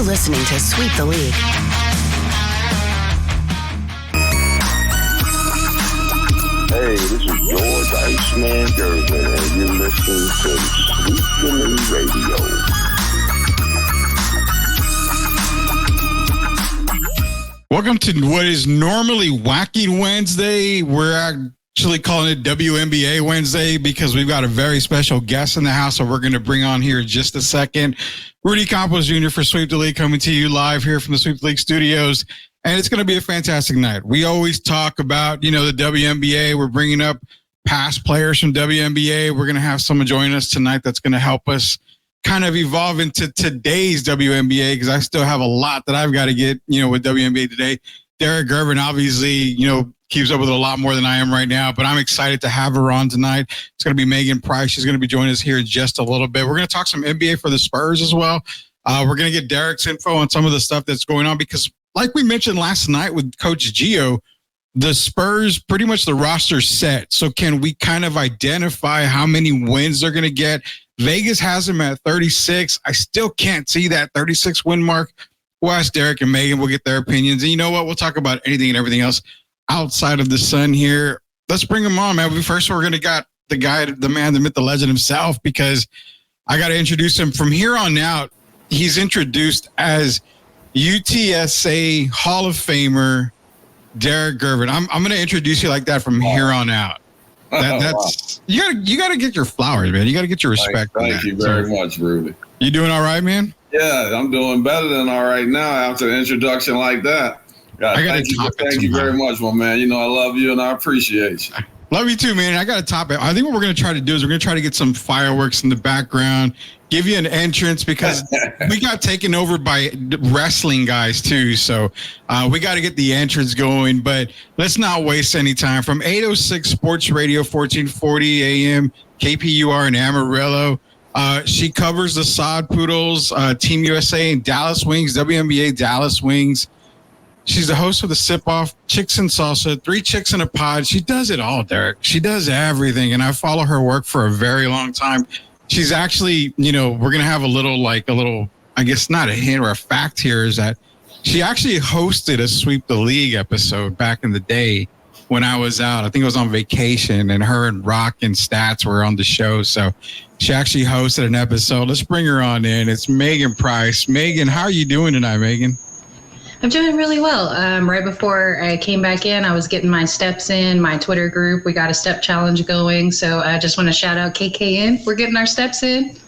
You're listening to Sweep the League. Hey, this is George Iceman Gervin, and you're listening to Sweep the League Radio. Welcome to what is normally Wacky Wednesday. We're actually calling it WNBA Wednesday because we've got a very special guest in the house that we're going to bring on here in just a second. Rudy Campos Jr. for Sweep the League coming to you live here from the Sweep the League studios. And it's going to be a fantastic night. We always talk about, the WNBA. We're bringing up past players from WNBA. We're going to have someone join us tonight that's going to help us kind of evolve into today's WNBA because I still have a lot that I've got to get, with WNBA today. Derek Gervin, obviously, keeps up with a lot more than I am right now, but I'm excited to have her on tonight. It's going to be Megan Price. She's going to be joining us here in just a little bit. We're going to talk some NBA for the Spurs as well. We're going to get Derek's info on some of the stuff that's going on because like we mentioned last night with Coach Gio, the Spurs, pretty much the roster's set. So can we kind of identify how many wins they're going to get? Vegas has them at 36. I still can't see that 36 win mark. We'll ask Derek and Megan. We'll get their opinions. And you know what? We'll talk about anything and everything else outside of the sun here. Let's bring them on, man. First, we're going to got the guy, the man, the myth, the legend himself, because I got to introduce him. From here on out, he's introduced as UTSA Hall of Famer Derek Gervin. I'm going to introduce you like that from here on out. That's you got to get your flowers, man. You got to get your respect. Thank you very much, Rudy. You doing all right, man? Yeah, I'm doing better than all right now after an introduction like that. Thank you very much, my man. I love you and I appreciate you. Love you too, man. I got to top it. I think what we're going to try to do is we're going to try to get some fireworks in the background, give you an entrance because we got taken over by wrestling guys too. So we got to get the entrance going, but let's not waste any time. From 806 Sports Radio, 1440 AM, KPUR in Amarillo. She covers the Sod Poodles, Team USA and Dallas Wings, WNBA Dallas Wings. She's the host of the Sip Off, Chicks and Salsa, 3 Chicks in a Pod. She does it all, Derek. She does everything, and I follow her work for a very long time. She's actually, we're going to have a little, I guess not a hint or a fact here is that she actually hosted a Sweep the League episode back in the day when I was out. I think I was on vacation, and her and Rock and Stats were on the show. So she actually hosted an episode. Let's bring her on in. It's Megan Price. Megan, how are you doing tonight, Megan? I'm doing really well. Right before I came back in, I was getting my steps in, my Twitter group. We got a step challenge going. So I just want to shout out KKN. We're getting our steps in.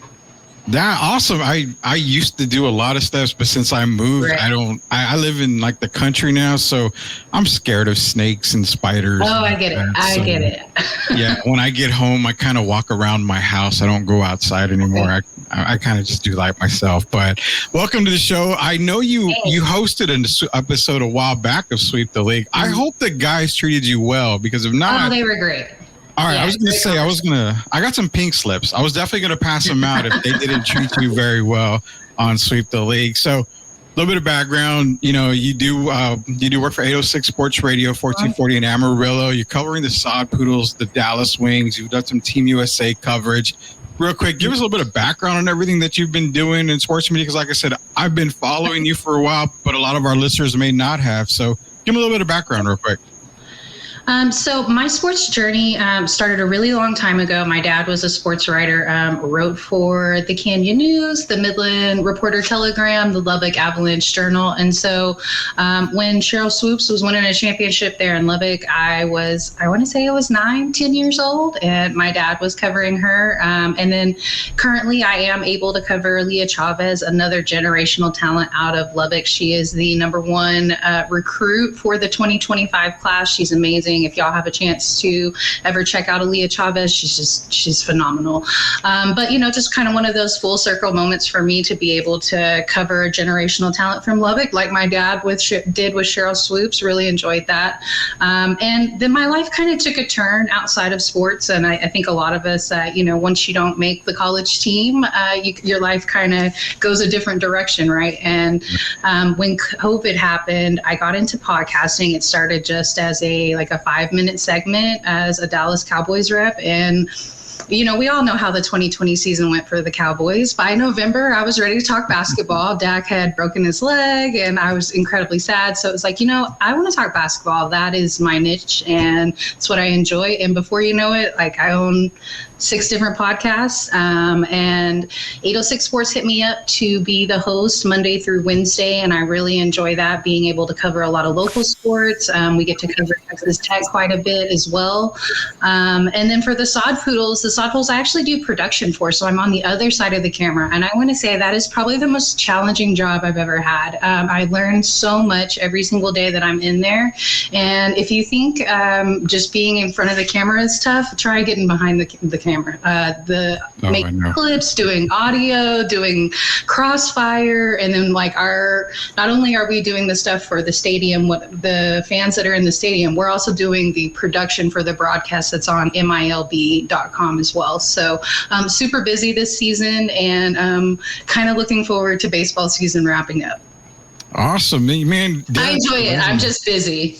Yeah, awesome. I used to do a lot of steps, but since I moved, right. I live in like the country now, so I'm scared of snakes and spiders. Oh, I get it. I get it. Yeah, when I get home, I kind of walk around my house. I don't go outside anymore. Okay. I kind of just do life myself. But welcome to the show. I know you hosted an episode a while back of Sweep the League. I hope the guys treated you well, because if not, they were great. All right, yeah, I was going to say, I got some pink slips. I was definitely going to pass them out if they didn't treat you very well on Sweep the League. So a little bit of background, you do work for 806 Sports Radio, 1440 in Amarillo. You're covering the Sod Poodles, the Dallas Wings. You've done some Team USA coverage. Real quick, give us a little bit of background on everything that you've been doing in sports media, because like I said, I've been following you for a while, but a lot of our listeners may not have. So give me a little bit of background real quick. So my sports journey started a really long time ago. My dad was a sports writer, wrote for the Canyon News, the Midland Reporter Telegram, the Lubbock Avalanche Journal. And so when Cheryl Swoops was winning a championship there in Lubbock, I want to say I was 9-10 years old, and my dad was covering her. And then currently I am able to cover Leah Chavez, another generational talent out of Lubbock. She is the #1 recruit for the 2025 class. She's amazing. If y'all have a chance to ever check out Leah Chavez, she's phenomenal. But, just kind of one of those full circle moments for me to be able to cover generational talent from Lubbock, like my dad did with Cheryl Swoops. Really enjoyed that. And then my life kind of took a turn outside of sports. And I think a lot of us, once you don't make the college team, your life kind of goes a different direction, right? And when COVID happened, I got into podcasting. It started just as a 5-minute segment as a Dallas Cowboys rep, and we all know how the 2020 season went for the Cowboys. By November, I was ready to talk basketball. Dak had broken his leg, and I was incredibly sad. So it was like, I want to talk basketball. That is my niche, and it's what I enjoy. And before you know it, like, I own 6 different podcasts, and 806 Sports hit me up to be the host Monday through Wednesday, and I really enjoy that, being able to cover a lot of local sports. We get to cover Texas Tech quite a bit as well. And then for the Sod Poodles, I actually do production for, so I'm on the other side of the camera, and I want to say that is probably the most challenging job I've ever had. I learn so much every single day that I'm in there, and if you think just being in front of the camera is tough, try getting behind the camera. Making clips, doing audio, doing Crossfire, and then like not only are we doing the stuff for the stadium, what the fans that are in the stadium, we're also doing the production for the broadcast that's on MILB.com as well. So super busy this season, and kind of looking forward to baseball season wrapping up. Awesome, man. Derek, I enjoy it. I'm just busy.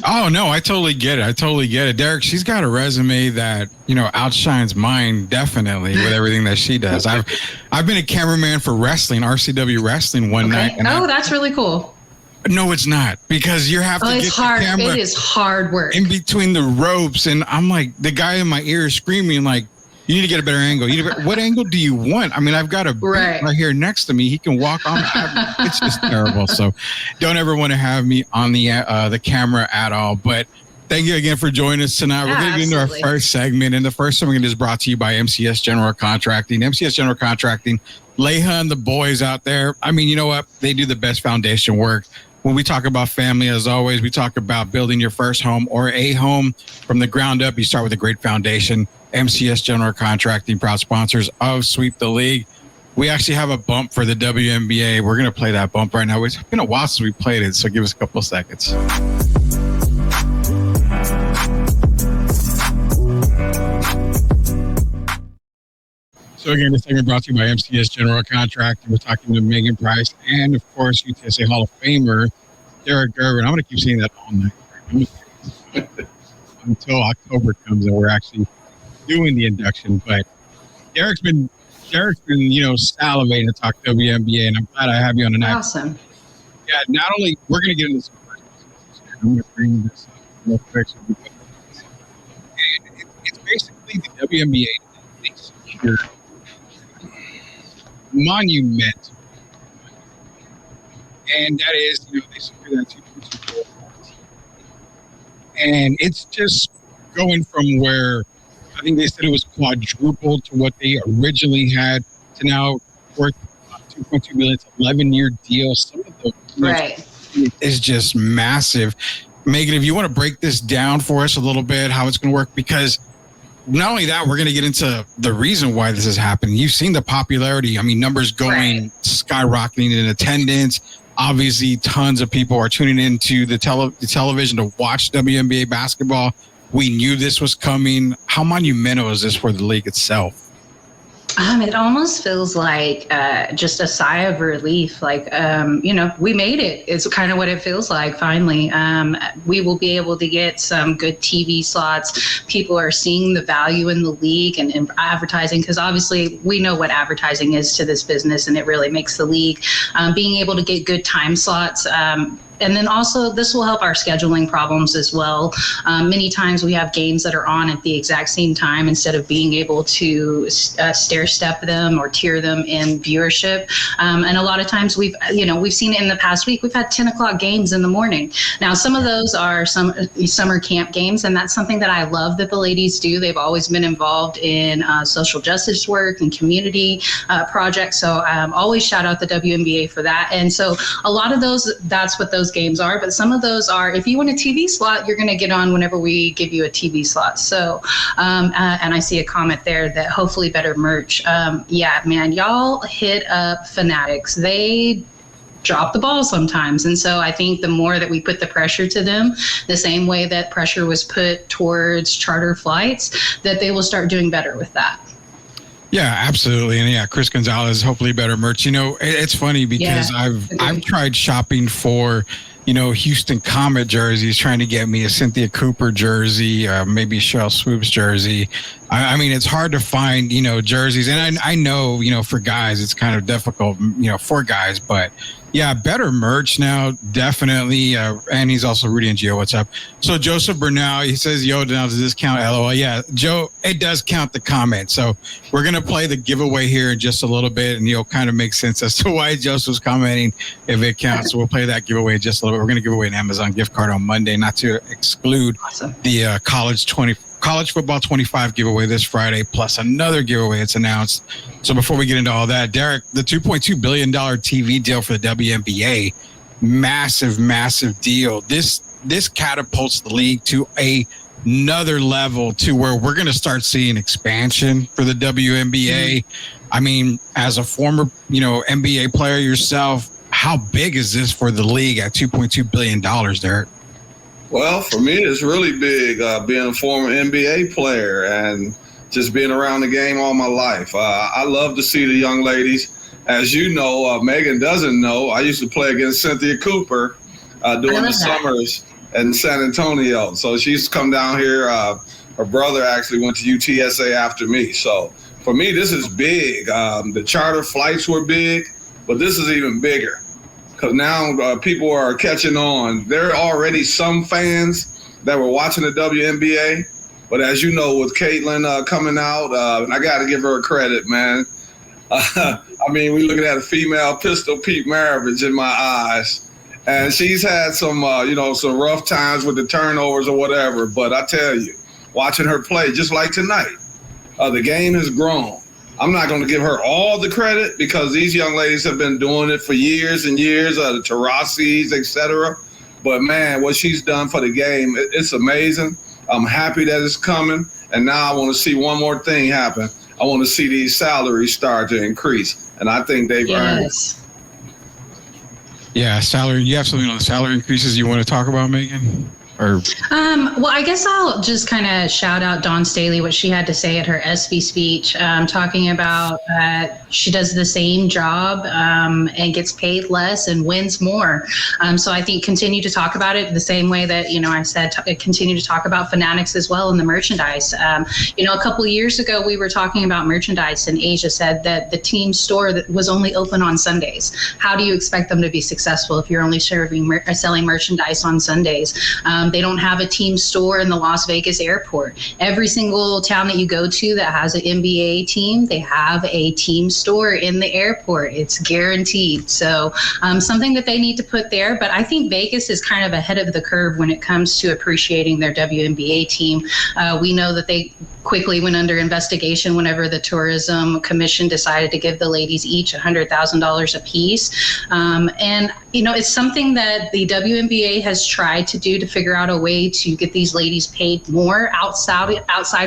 Oh, no, I totally get it. Derek, she's got a resume that, outshines mine, definitely, with everything that she does. I've been a cameraman for wrestling, RCW wrestling one night. And that's really cool. No, it's not, because you have to get hard. the camera. It is hard work. In between the ropes, and I'm like, the guy in my ear is screaming like, you need to get a better angle. What angle do you want? I mean, I've got a right here next to me. He can walk on. It's just terrible. So don't ever want to have me on the camera at all. But thank you again for joining us tonight. We're going to get into our first segment. And the first segment is brought to you by MCS General Contracting. MCS General Contracting, Leha and the boys out there. I mean, you know what? They do the best foundation work. When we talk about family, as always, we talk about building your first home or a home from the ground up. You start with a great foundation. MCS General Contracting, proud sponsors of Sweep the League. We actually have a bump for the WNBA. We're going to play that bump right now. It's been a while since we played it, so give us a couple of seconds. So again, this segment brought to you by MCS General Contracting. We're talking to Megan Price and, of course, UTSA Hall of Famer Derek Gervin. I'm going to keep saying that all night until October comes and we're actually doing the induction. But Derek's been salivating to talk WNBA, and I'm glad I have you on tonight. Awesome. Yeah, not only we're going to get into some questions, I'm going to bring this up real quick. It's basically the WNBA. They secured monument, and that is, they secured that 2.24, and it's just going from where I think they said it was quadrupled to what they originally had to now worth $2.2 million. It's an 11-year deal. Some of the right is just massive. Megan, if you want to break this down for us a little bit, how it's going to work, because not only that, we're going to get into the reason why this is happening. You've seen the popularity. I mean, numbers going skyrocketing in attendance. Obviously, tons of people are tuning into the television to watch WNBA basketball. We knew this was coming. How monumental is this for the league itself? It almost feels like just a sigh of relief. Like, we made it. It's kind of what it feels like. Finally, we will be able to get some good TV slots. People are seeing the value in the league and advertising, because obviously we know what advertising is to this business, and it really makes the league. Being able to get good time slots. And then also this will help our scheduling problems as well. Many times we have games that are on at the exact same time instead of being able to stair step them or tier them in viewership. And a lot of times we've seen it in the past week. We've had 10 o'clock games in the morning. Now, some of those are some summer camp games, and that's something that I love that the ladies do. They've always been involved in social justice work and community projects. So always shout out the WNBA for that. And so a lot of those, that's what those games are, but some of those are, if you want a TV slot, you're going to get on whenever we give you a TV slot. So, and I see a comment there that hopefully better merch. Yeah, man, y'all hit up Fanatics. They drop the ball sometimes. And so I think the more that we put the pressure to them, the same way that pressure was put towards charter flights, that they will start doing better with that. Yeah, absolutely. And yeah, Chris Gonzalez, hopefully better merch. It's funny because I've tried shopping for Houston Comet jerseys, trying to get me a Cynthia Cooper jersey, maybe Cheryl Swoops jersey. I mean, it's hard to find, jerseys. And I know, for guys, it's kind of difficult, for guys. But, yeah, better merch now, definitely. And he's also Rudy and Gio. What's up? So Joseph Bernal, he says, yo, now does this count? LOL. Yeah, Joe, it does count the comment. So we're going to play the giveaway here in just a little bit, and you'll kind of make sense as to why Joseph's commenting if it counts. So we'll play that giveaway in just a little bit. We're going to give away an Amazon gift card on Monday, not to exclude the college football 25 giveaway this Friday, plus another giveaway that's announced. So before we get into all that, Derek, the $2.2 billion TV deal for the WNBA, massive, massive deal. This catapults the league to another level to where we're going to start seeing expansion for the WNBA. I mean, as a former, NBA player yourself, how big is this for the league at $2.2 billion, Derek? Well, for me, it's really big being a former NBA player and just being around the game all my life. I love to see the young ladies. As you know, Megan doesn't know, I used to play against Cynthia Cooper during the summers in San Antonio. So she's come down here. Her brother actually went to UTSA after me. So for me, this is big. The charter flights were big, but this is even bigger. Because now people are catching on. There are already some fans that were watching the WNBA. But as you know, with Caitlin coming out, and I got to give her credit, man. I mean, we're looking at a female Pistol Pete Maravich in my eyes. And she's had some, some rough times with the turnovers or whatever. But I tell you, watching her play, just like tonight, the game has grown. I'm not going to give her all the credit because these young ladies have been doing it for years and years, the Tarasis, et cetera. But, man, what she's done for the game, it's amazing. I'm happy that it's coming. And now I want to see one more thing happen. I want to see these salaries start to increase. And I think they've earned it. Yeah, salary. You have something on the salary increases you want to talk about, Megan? Well, I guess I'll just kind of shout out Dawn Staley, what she had to say at her ESPY speech, talking about she does the same job and gets paid less and wins more. So I think continue to talk about it the same way that, I said, continue to talk about Fanatics as well in the merchandise. A couple of years ago, we were talking about merchandise, and Asia said that the team store that was only open on Sundays. How do you expect them to be successful if you're only selling merchandise on Sundays? They don't have a team store in the Las Vegas airport. Every single town that you go to that has an NBA team, they have a team store in the airport. It's guaranteed. So something that they need to put there. But I think Vegas is kind of ahead of the curve when it comes to appreciating their WNBA team. We know that they quickly went under investigation whenever the Tourism Commission decided to give the ladies each $100,000 apiece. And, it's something that the WNBA has tried to do to figure out a way to get these ladies paid more outside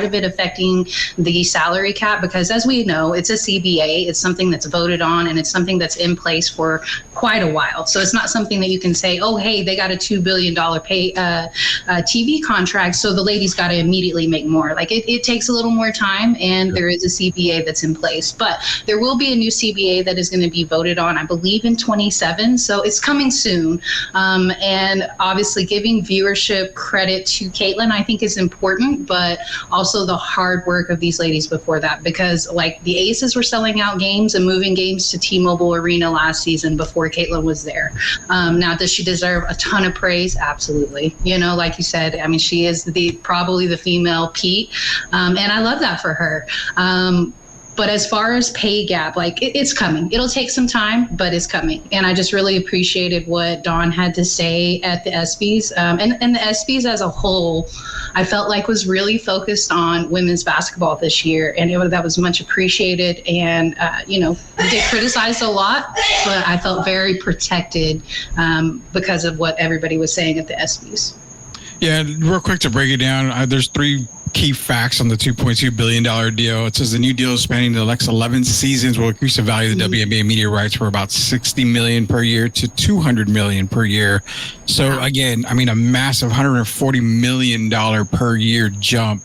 of it affecting the salary cap, because as we know, it's a CBA. It's something that's voted on, and it's something that's in place for quite a while. So it's not something that you can say, oh, hey, they got a $2 billion pay TV contract, so the ladies got to immediately make more. Like it takes a little more time, and there is a CBA that's in place. But there will be a new CBA that is going to be voted on, I believe, in 2027. So it's coming soon. And obviously giving viewership credit to Caitlin, I think, is important, but also the hard work of these ladies before that, because like the Aces were selling out games and moving games to T-Mobile Arena last season before Caitlin was there. Now, does she deserve a ton of praise? Absolutely. Like you said, I mean, she is probably the female Pete. And I love that for her. But as far as pay gap, like it's coming. It'll take some time, but it's coming. And I just really appreciated what Dawn had to say at the ESPYs. And the ESPYs as a whole, I felt like was really focused on women's basketball this year. And that was much appreciated. And, they get criticized a lot, but I felt very protected because of what everybody was saying at the ESPYs. Yeah, real quick to break it down, there's three key facts on the $2.2 billion deal. It says the new deal is spanning the next 11 seasons will increase the value of the WNBA media rights from about $60 million per year to $200 million per year. So again, I mean, a massive $140 million per year jump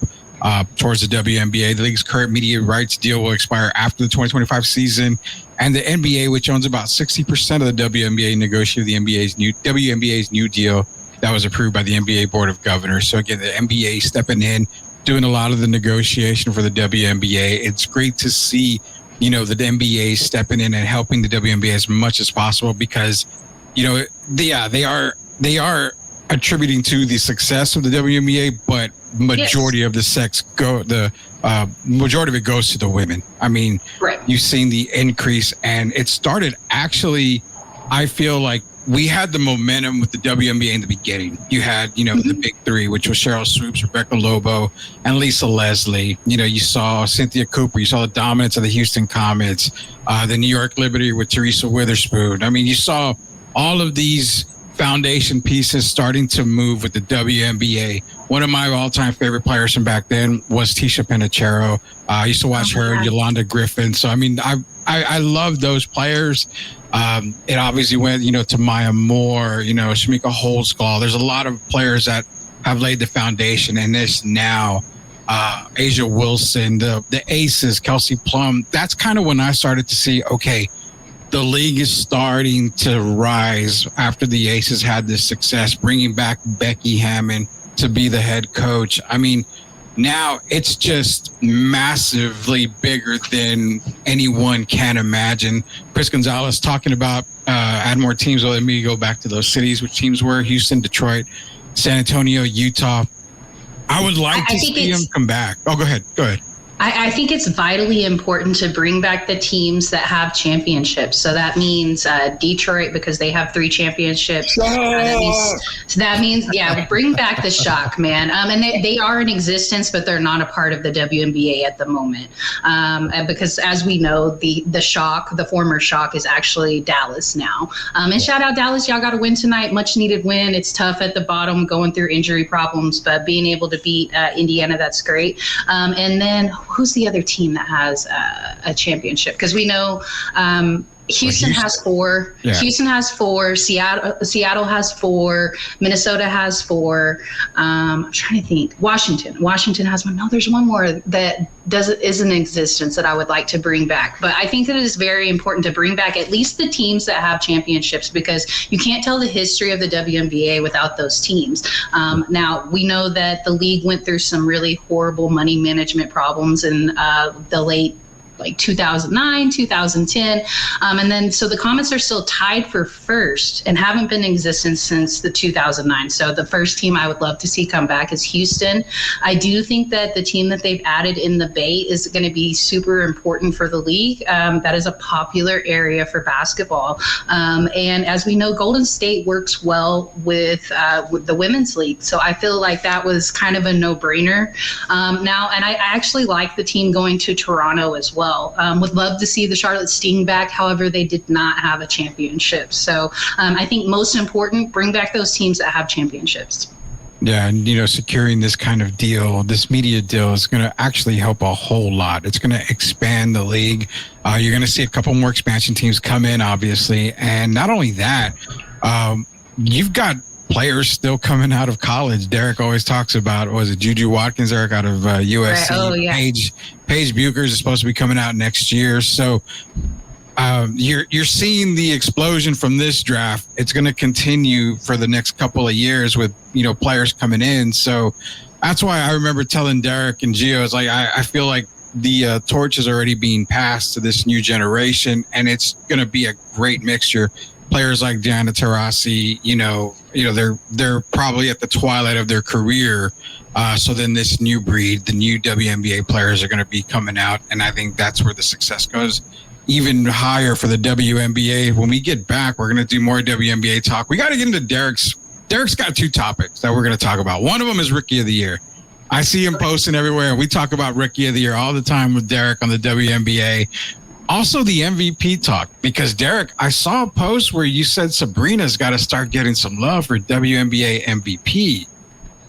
towards the WNBA. The league's current media rights deal will expire after the 2025 season. And the NBA, which owns about 60% of the WNBA, negotiated the WNBA's new deal that was approved by the NBA Board of Governors. So again, the NBA stepping in, doing a lot of the negotiation for the WNBA. It's great to see, the NBA stepping in and helping the WNBA as much as possible because, they are attributing to the success of the WNBA, but majority of the majority of it goes to the women. I mean, right. You've seen the increase, and it started actually. I feel like we had the momentum with the WNBA in the beginning. You had, the big three, which was Cheryl Swoops, Rebecca Lobo, and Lisa Leslie. You saw Cynthia Cooper. You saw the dominance of the Houston Comets, the New York Liberty with Teresa Witherspoon. I mean, you saw all of these foundation pieces starting to move with the WNBA. One of my all-time favorite players from back then was Tisha Penicheiro. I used to watch her, Yolanda Griffin. So, I mean, I love those players. It obviously went, to Maya Moore, Shamika Holdsclaw. There's a lot of players that have laid the foundation, and this now, Asia Wilson, the aces, Kelsey Plum. That's kind of when I started to see, okay, the league is starting to rise after the aces had this success, bringing back Becky Hammon to be the head coach. I mean, now it's just massively bigger than anyone can imagine. Chris Gonzalez talking about add more teams. Well, let me go back to those cities, which teams were Houston, Detroit, San Antonio, Utah. I would like to see them come back. Oh, go ahead. I think it's vitally important to bring back the teams that have championships. So that means Detroit, because they have 3 championships. That means, bring back the Shock, man. And they are in existence, but they're not a part of the WNBA at the moment. Because as we know, the Shock, the former Shock, is actually Dallas now. And shout out Dallas, y'all got to win tonight. Much needed win. It's tough at the bottom, going through injury problems, but being able to beat Indiana, that's great. And then who's the other team that has a championship? Because we know Houston has 4. Yeah. Houston has 4. Seattle has 4. Minnesota has 4. I'm trying to think. Washington has 1. No, there's one more that is in existence that I would like to bring back. But I think that it is very important to bring back at least the teams that have championships, because you can't tell the history of the WNBA without those teams. Now, we know that the league went through some really horrible money management problems in the late 2009, 2010. And then, so the Comets are still tied for first and haven't been in existence since the 2009. So the first team I would love to see come back is Houston. I do think that the team that they've added in the Bay is going to be super important for the league. That is a popular area for basketball. And as we know, Golden State works well with the women's league. So I feel like that was kind of a no-brainer. Now, and I actually like the team going to Toronto as well. Would love to see the Charlotte Sting back. However, they did not have a championship. So I think most important, bring back those teams that have championships. Yeah, and securing this kind of deal, this media deal, is going to actually help a whole lot. It's going to expand the league. You're going to see a couple more expansion teams come in, obviously. And not only that, you've got players still coming out of college. Derek always talks about, was it Juju Watkins, Eric, out of USC? Right. Oh, yeah. Paige Buchers is supposed to be coming out next year. So you're seeing the explosion from this draft. It's going to continue for the next couple of years with, players coming in. So that's why I remember telling Derek and Gio, it's like, I feel like the torch is already being passed to this new generation, and it's going to be a great mixture. Players like Gianna Taurasi, they're probably at the twilight of their career. So then this new breed, the new WNBA players, are going to be coming out. And I think that's where the success goes even higher for the WNBA. When we get back, we're going to do more WNBA talk. We got to get into Derek's got 2 topics that we're going to talk about. One of them is Rookie of the Year. I see him posting everywhere. We talk about Rookie of the Year all the time with Derek on the WNBA. Also, the MVP talk, because Derek, I saw a post where you said Sabrina's got to start getting some love for WNBA MVP.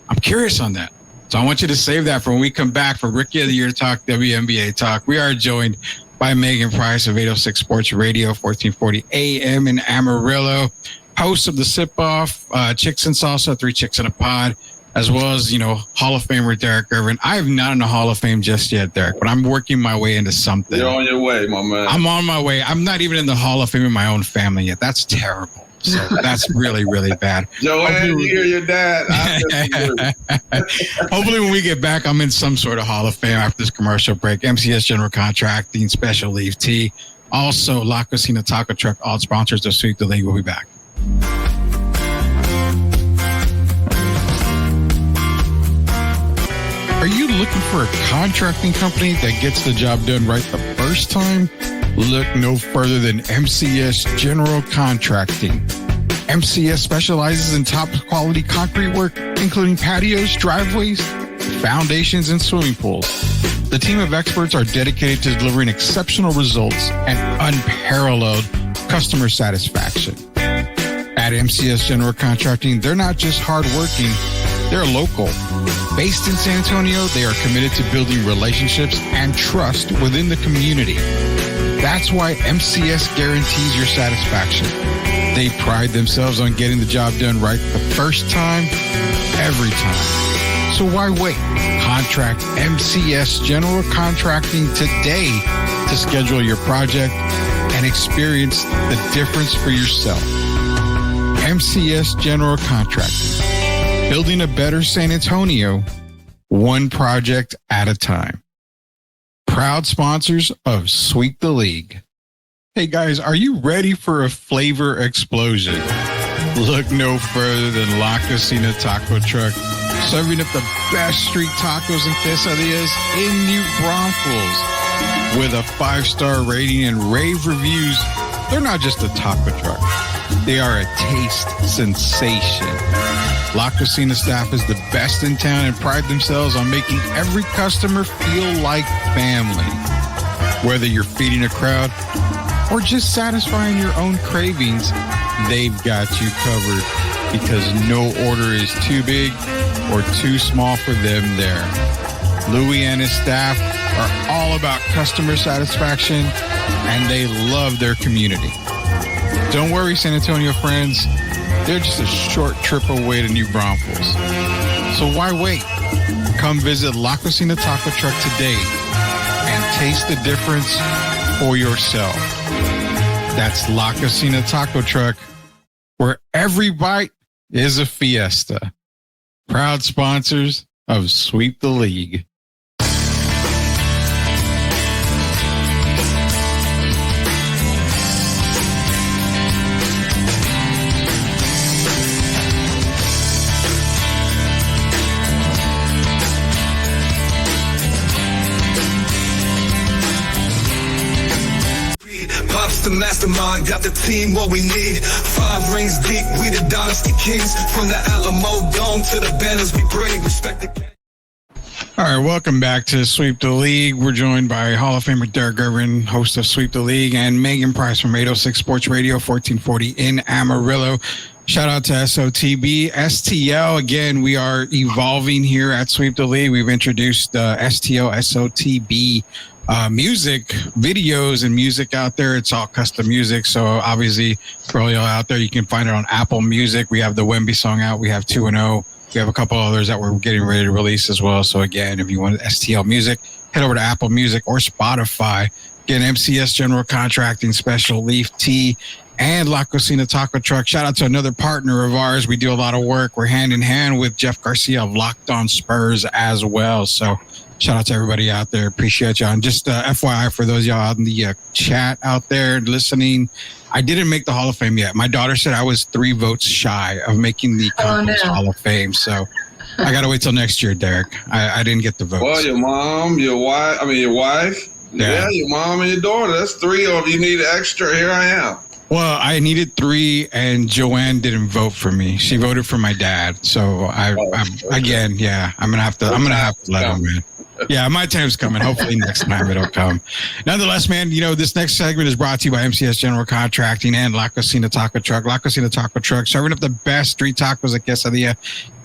I'm curious on that. So I want you to save that for when we come back for Rookie of the Year talk, WNBA talk. We are joined by Megan Price of 806 Sports Radio, 1440 AM in Amarillo, host of the Sip Off, Chicks and Salsa, 3 Chicks in a Pod. as well as, Hall of Famer Derek Irvin. I am not in the Hall of Fame just yet, Derek, but I'm working my way into something. You're on your way, my man. I'm on my way. I'm not even in the Hall of Fame in my own family yet. That's terrible. So that's really, really bad. Joanne, you hear your dad. Hopefully when we get back, I'm in some sort of Hall of Fame after this commercial break. MCS General Contracting, Special Leaf Tea. Also, La Cocina Taco Truck, all sponsors of Sweep the League. We'll be back. Are you looking for a contracting company that gets the job done right the first time? Look no further than MCS General Contracting. MCS specializes in top quality concrete work, including patios, driveways, foundations, and swimming pools. The team of experts are dedicated to delivering exceptional results and unparalleled customer satisfaction. At MCS General Contracting, they're not just hardworking, they're local. Based in San Antonio, they are committed to building relationships and trust within the community. That's why MCS guarantees your satisfaction. They pride themselves on getting the job done right the first time, every time. So why wait? Contract MCS General Contracting today to schedule your project and experience the difference for yourself. MCS General Contracting. Building a better San Antonio, one project at a time. Proud sponsors of Sweep the League. Hey guys, are you ready for a flavor explosion? Look no further than La Cocina Taco Truck, serving up the best street tacos and quesadillas in New Braunfels. With a 5-star rating and rave reviews, they're not just a taco truck. They are a taste sensation. La Cocina staff is the best in town and pride themselves on making every customer feel like family. Whether you're feeding a crowd or just satisfying your own cravings, they've got you covered because no order is too big or too small for them there. Louis and his staff are all about customer satisfaction and they love their community. Don't worry, San Antonio friends. They're just a short trip away to New Braunfels. So why wait? Come visit La Cocina Taco Truck today and taste the difference for yourself. That's La Cocina Taco Truck, where every bite is a fiesta. Proud sponsors of Sweep the League. The mastermind got the team what we need. 5 rings deep, we the dynasty kings. From the Alamo Dome to the banners we bring. Respect the. All right, welcome back to Sweep the League. We're joined by Hall of Famer Derek Irvin, host of Sweep the League, and Megan Price from 806 Sports Radio, 1440 in Amarillo. Shout out to SOTB, STL. Again, we are evolving here at Sweep the League. We've introduced STL, SOTB music videos and music out there. It's all custom music. So obviously for all y'all out there, you can find it on Apple Music. We have the Wemby song out. We have 2-0. We have a couple others that we're getting ready to release as well. So again, if you want STL music, head over to Apple Music or Spotify. Again, MCS General Contracting, Special Leaf Tea, and La Cocina Taco Truck. Shout out to another partner of ours. We do a lot of work. We're hand in hand with Jeff Garcia of Locked On Spurs as well. So shout out to everybody out there. Appreciate y'all. And just FYI for those y'all out in the chat out there listening, I didn't make the Hall of Fame yet. My daughter said I was 3 votes shy of making the Conference Hall of Fame. So I got to wait till next year, Derek. I didn't get the votes. Well, your mom, your wife. Yeah, your mom and your daughter. That's 3. Or if you need extra, here I am. Well, I needed 3, and Joanne didn't vote for me. She voted for my dad. So I'm gonna have to let him in. Yeah, my time's coming. Hopefully next time it'll come. Nonetheless, man, this next segment is brought to you by MCS General Contracting and La Cocina Taco Truck. La Cocina Taco Truck, serving up the best street tacos at quesadilla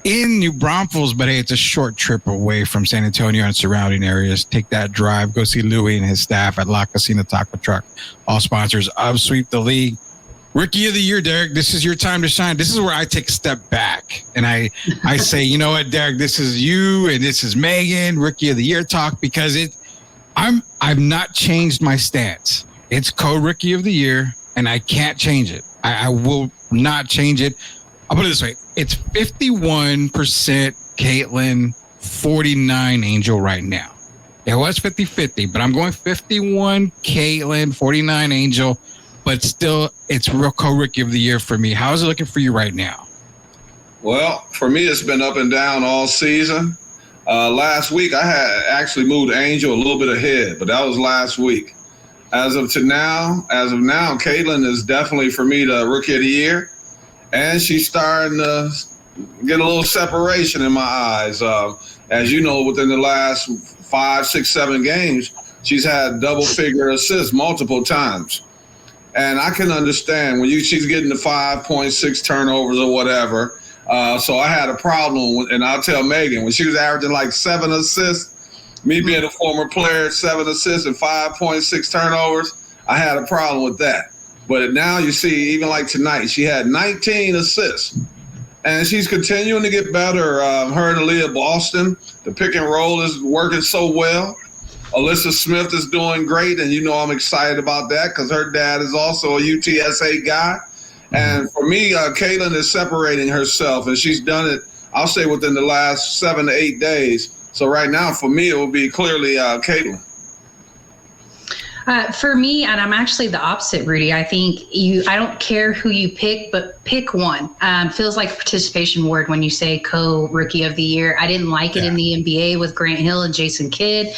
in New Braunfels, but hey, it's a short trip away from San Antonio and surrounding areas. Take that drive. Go see Louis and his staff at La Cocina Taco Truck. All sponsors of Sweep the League. Rookie of the year, Derek, this is your time to shine. This is where I take a step back and I say, you know what, Derek, this is you and this is Megan, Rookie of the Year talk, because I've not changed my stance. It's co-Rookie of the Year and I can't change it. I will not change it. I'll put it this way. It's 51% Caitlin, 49 Angel right now. It was 50-50, but I'm going 51 Caitlin, 49 Angel. But still, it's real co-Rookie of the Year for me. How is it looking for you right now? Well, for me, it's been up and down all season. Last week, I had actually moved Angel a little bit ahead, but that was last week. As of now, Caitlin is definitely, for me, the Rookie of the Year. And she's starting to get a little separation in my eyes. As you know, within the last 5, 6, 7 games, she's had double-figure assists multiple times. And I can understand when she's getting the 5.6 turnovers or whatever. So I had a problem, and I'll tell Megan, when she was averaging like 7 assists, me being a former player, 7 assists and 5.6 turnovers, I had a problem with that. But now you see, even like tonight, she had 19 assists. And she's continuing to get better. Her and Aaliyah Boston, the pick and roll is working so well. Alyssa Smith is doing great, and you know I'm excited about that because her dad is also a UTSA guy. And for me, Caitlin is separating herself, and she's done it, I'll say, within the last 7 to 8 days. So right now, for me, it will be clearly Caitlin. For me, and I'm actually the opposite, Rudy. I think I don't care who you pick, but pick one. Feels like a participation award when you say co-Rookie of the Year. I didn't like it in the NBA with Grant Hill and Jason Kidd.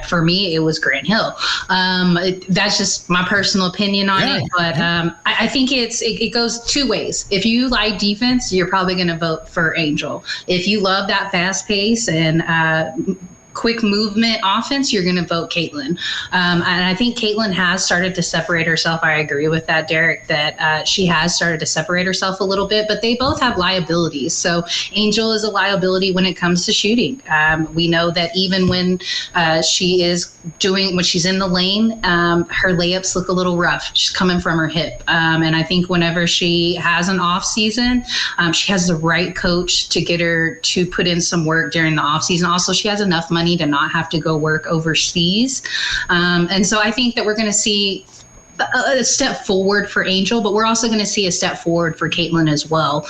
For me, it was Grant Hill. That's just my personal opinion on it. But I think it goes 2 ways. If you like defense, you're probably going to vote for Angel. If you love that fast pace and quick movement offense, you're going to vote Caitlin. And I think Caitlin has started to separate herself. I agree with that, Derek, that she has started to separate herself a little bit, but they both have liabilities. So Angel is a liability when it comes to shooting. We know that even when when she's in the lane, her layups look a little rough. She's coming from her hip. And I think whenever she has an off season, she has the right coach to get her to put in some work during the off season. Also, she has enough money to not have to go work overseas. And so I think that we're going to see a step forward for Angel, but we're also going to see a step forward for Caitlin as well.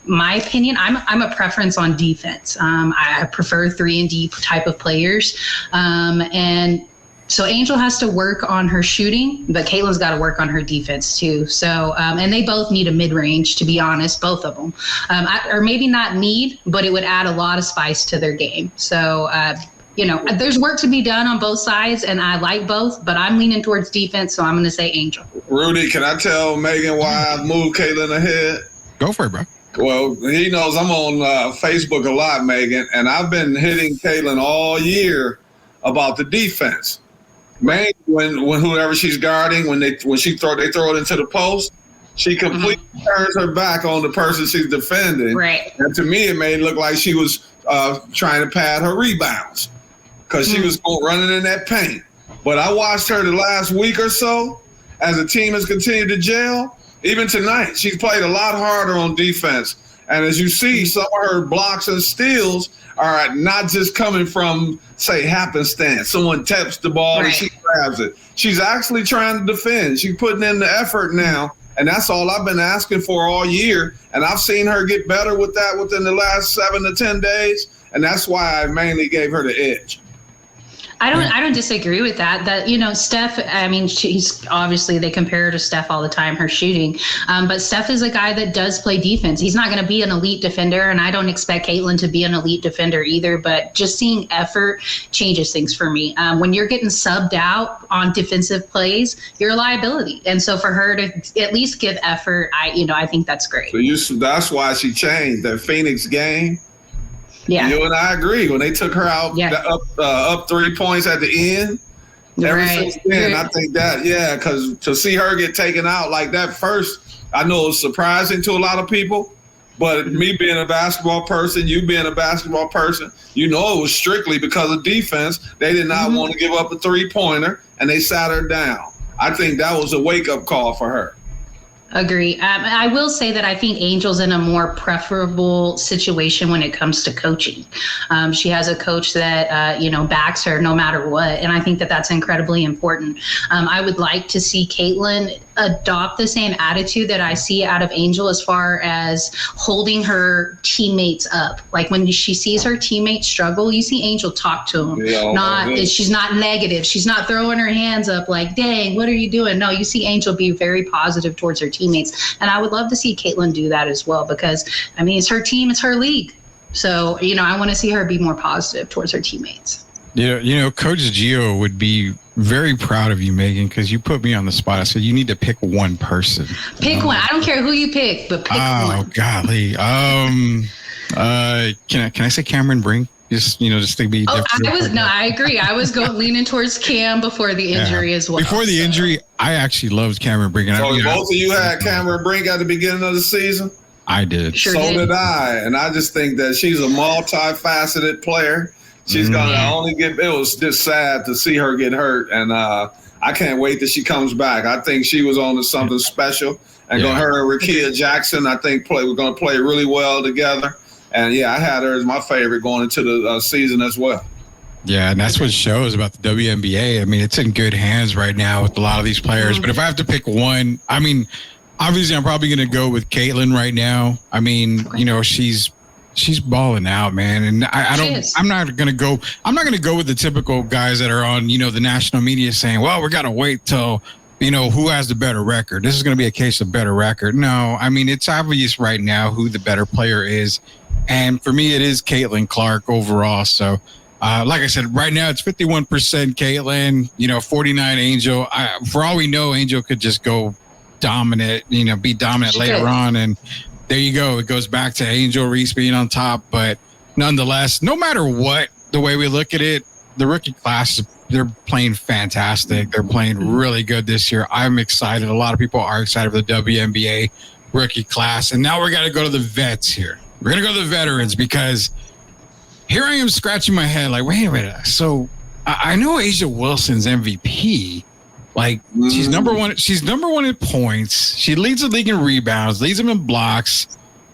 My opinion, I'm a preference on defense. I prefer 3-and-D type of players. And so Angel has to work on her shooting, but Caitlin's got to work on her defense too. So, and they both need a mid-range, to be honest, both of them. Or maybe not need, but it would add a lot of spice to their game. So, there's work to be done on both sides, and I like both, but I'm leaning towards defense, so I'm going to say Angel. Rudy, can I tell Megan why I've moved Caitlin ahead? Go for it, bro. Well, he knows I'm on Facebook a lot, Megan, and I've been hitting Caitlin all year about the defense. Man, when whoever she's guarding, when they throw it into the post, she completely turns her back on the person she's defending. Right. And to me, it made it look like she was trying to pad her rebounds because she was running in that paint. But I watched her the last week or so as the team has continued to gel. Even tonight, she's played a lot harder on defense. And as you see, some of her blocks and steals are not just coming from, say, happenstance. Someone taps the ball and she grabs it. She's actually trying to defend. She's putting in the effort now, and that's all I've been asking for all year. And I've seen her get better with that within the last 7 to 10 days, and that's why I mainly gave her the edge. I don't disagree with that. Steph, I mean, she's obviously, they compare her to Steph all the time, her shooting. But Steph is a guy that does play defense. He's not going to be an elite defender, and I don't expect Caitlin to be an elite defender either. But just seeing effort changes things for me. When you're getting subbed out on defensive plays, you're a liability. And so for her to at least give effort, I think that's great. So that's why she changed that Phoenix game. Yeah, you and I agree. When they took her out up 3 points at the end, ever since then, I think that, because to see her get taken out like that first, I know it was surprising to a lot of people. But me being a basketball person, you being a basketball person, it was strictly because of defense. They did not want to give up a 3-pointer, and they sat her down. I think that was a wake-up call for her. Agree. I will say that I think Angel's in a more preferable situation when it comes to coaching. She has a coach that, backs her no matter what. And I think that that's incredibly important. I would like to see Caitlin adopt the same attitude that I see out of Angel as far as holding her teammates up. Like when she sees her teammates struggle, you see Angel talk to them. She's not negative. She's not throwing her hands up like, dang, what are you doing? No, you see Angel be very positive towards her teammates. And I would love to see Caitlin do that as well, because it's her team, it's her league. So, I want to see her be more positive towards her teammates. Coach Gio would be very proud of you, Megan, because you put me on the spot. I said you need to pick one person. Pick one. I don't care who you pick, but pick one. Oh, golly. Can I say Cameron Brink? Just to be different. I agree. I was leaning towards Cam before the injury as well. Before the injury, I actually loved Cameron Brink. And both of you had Cameron Brink at the beginning of the season? I did. Sure so did I. And I just think that she's a multifaceted player. She's going to only it was just sad to see her get hurt. And I can't wait that she comes back. I think she was on to something special. And her and Rakia Jackson, I think, we're going to play really well together. And, I had her as my favorite going into the season as well. Yeah, and that's what shows about the WNBA. It's in good hands right now with a lot of these players. But if I have to pick one, obviously I'm probably going to go with Caitlin right now. She's balling out, man. And I'm not going to go with the typical guys that are on, the national media saying, well, we got to wait till, who has the better record. This is going to be a case of better record. No, it's obvious right now who the better player is. And for me, it is Caitlin Clark overall. So, like I said, right now it's 51% Caitlin, 49 Angel. For all we know, Angel could just go dominant, be dominant later on. And there you go. It goes back to Angel Reese being on top. But nonetheless, no matter what, the way we look at it, the rookie class, they're playing fantastic. They're playing really good this year. I'm excited. A lot of people are excited for the WNBA rookie class. And now we're going to go to the vets here. We're going to go to the veterans, because here I am scratching my head like, wait a minute. So I know A'ja Wilson's MVP. Like, she's number one. She's number one in points. She leads the league in rebounds, leads them in blocks.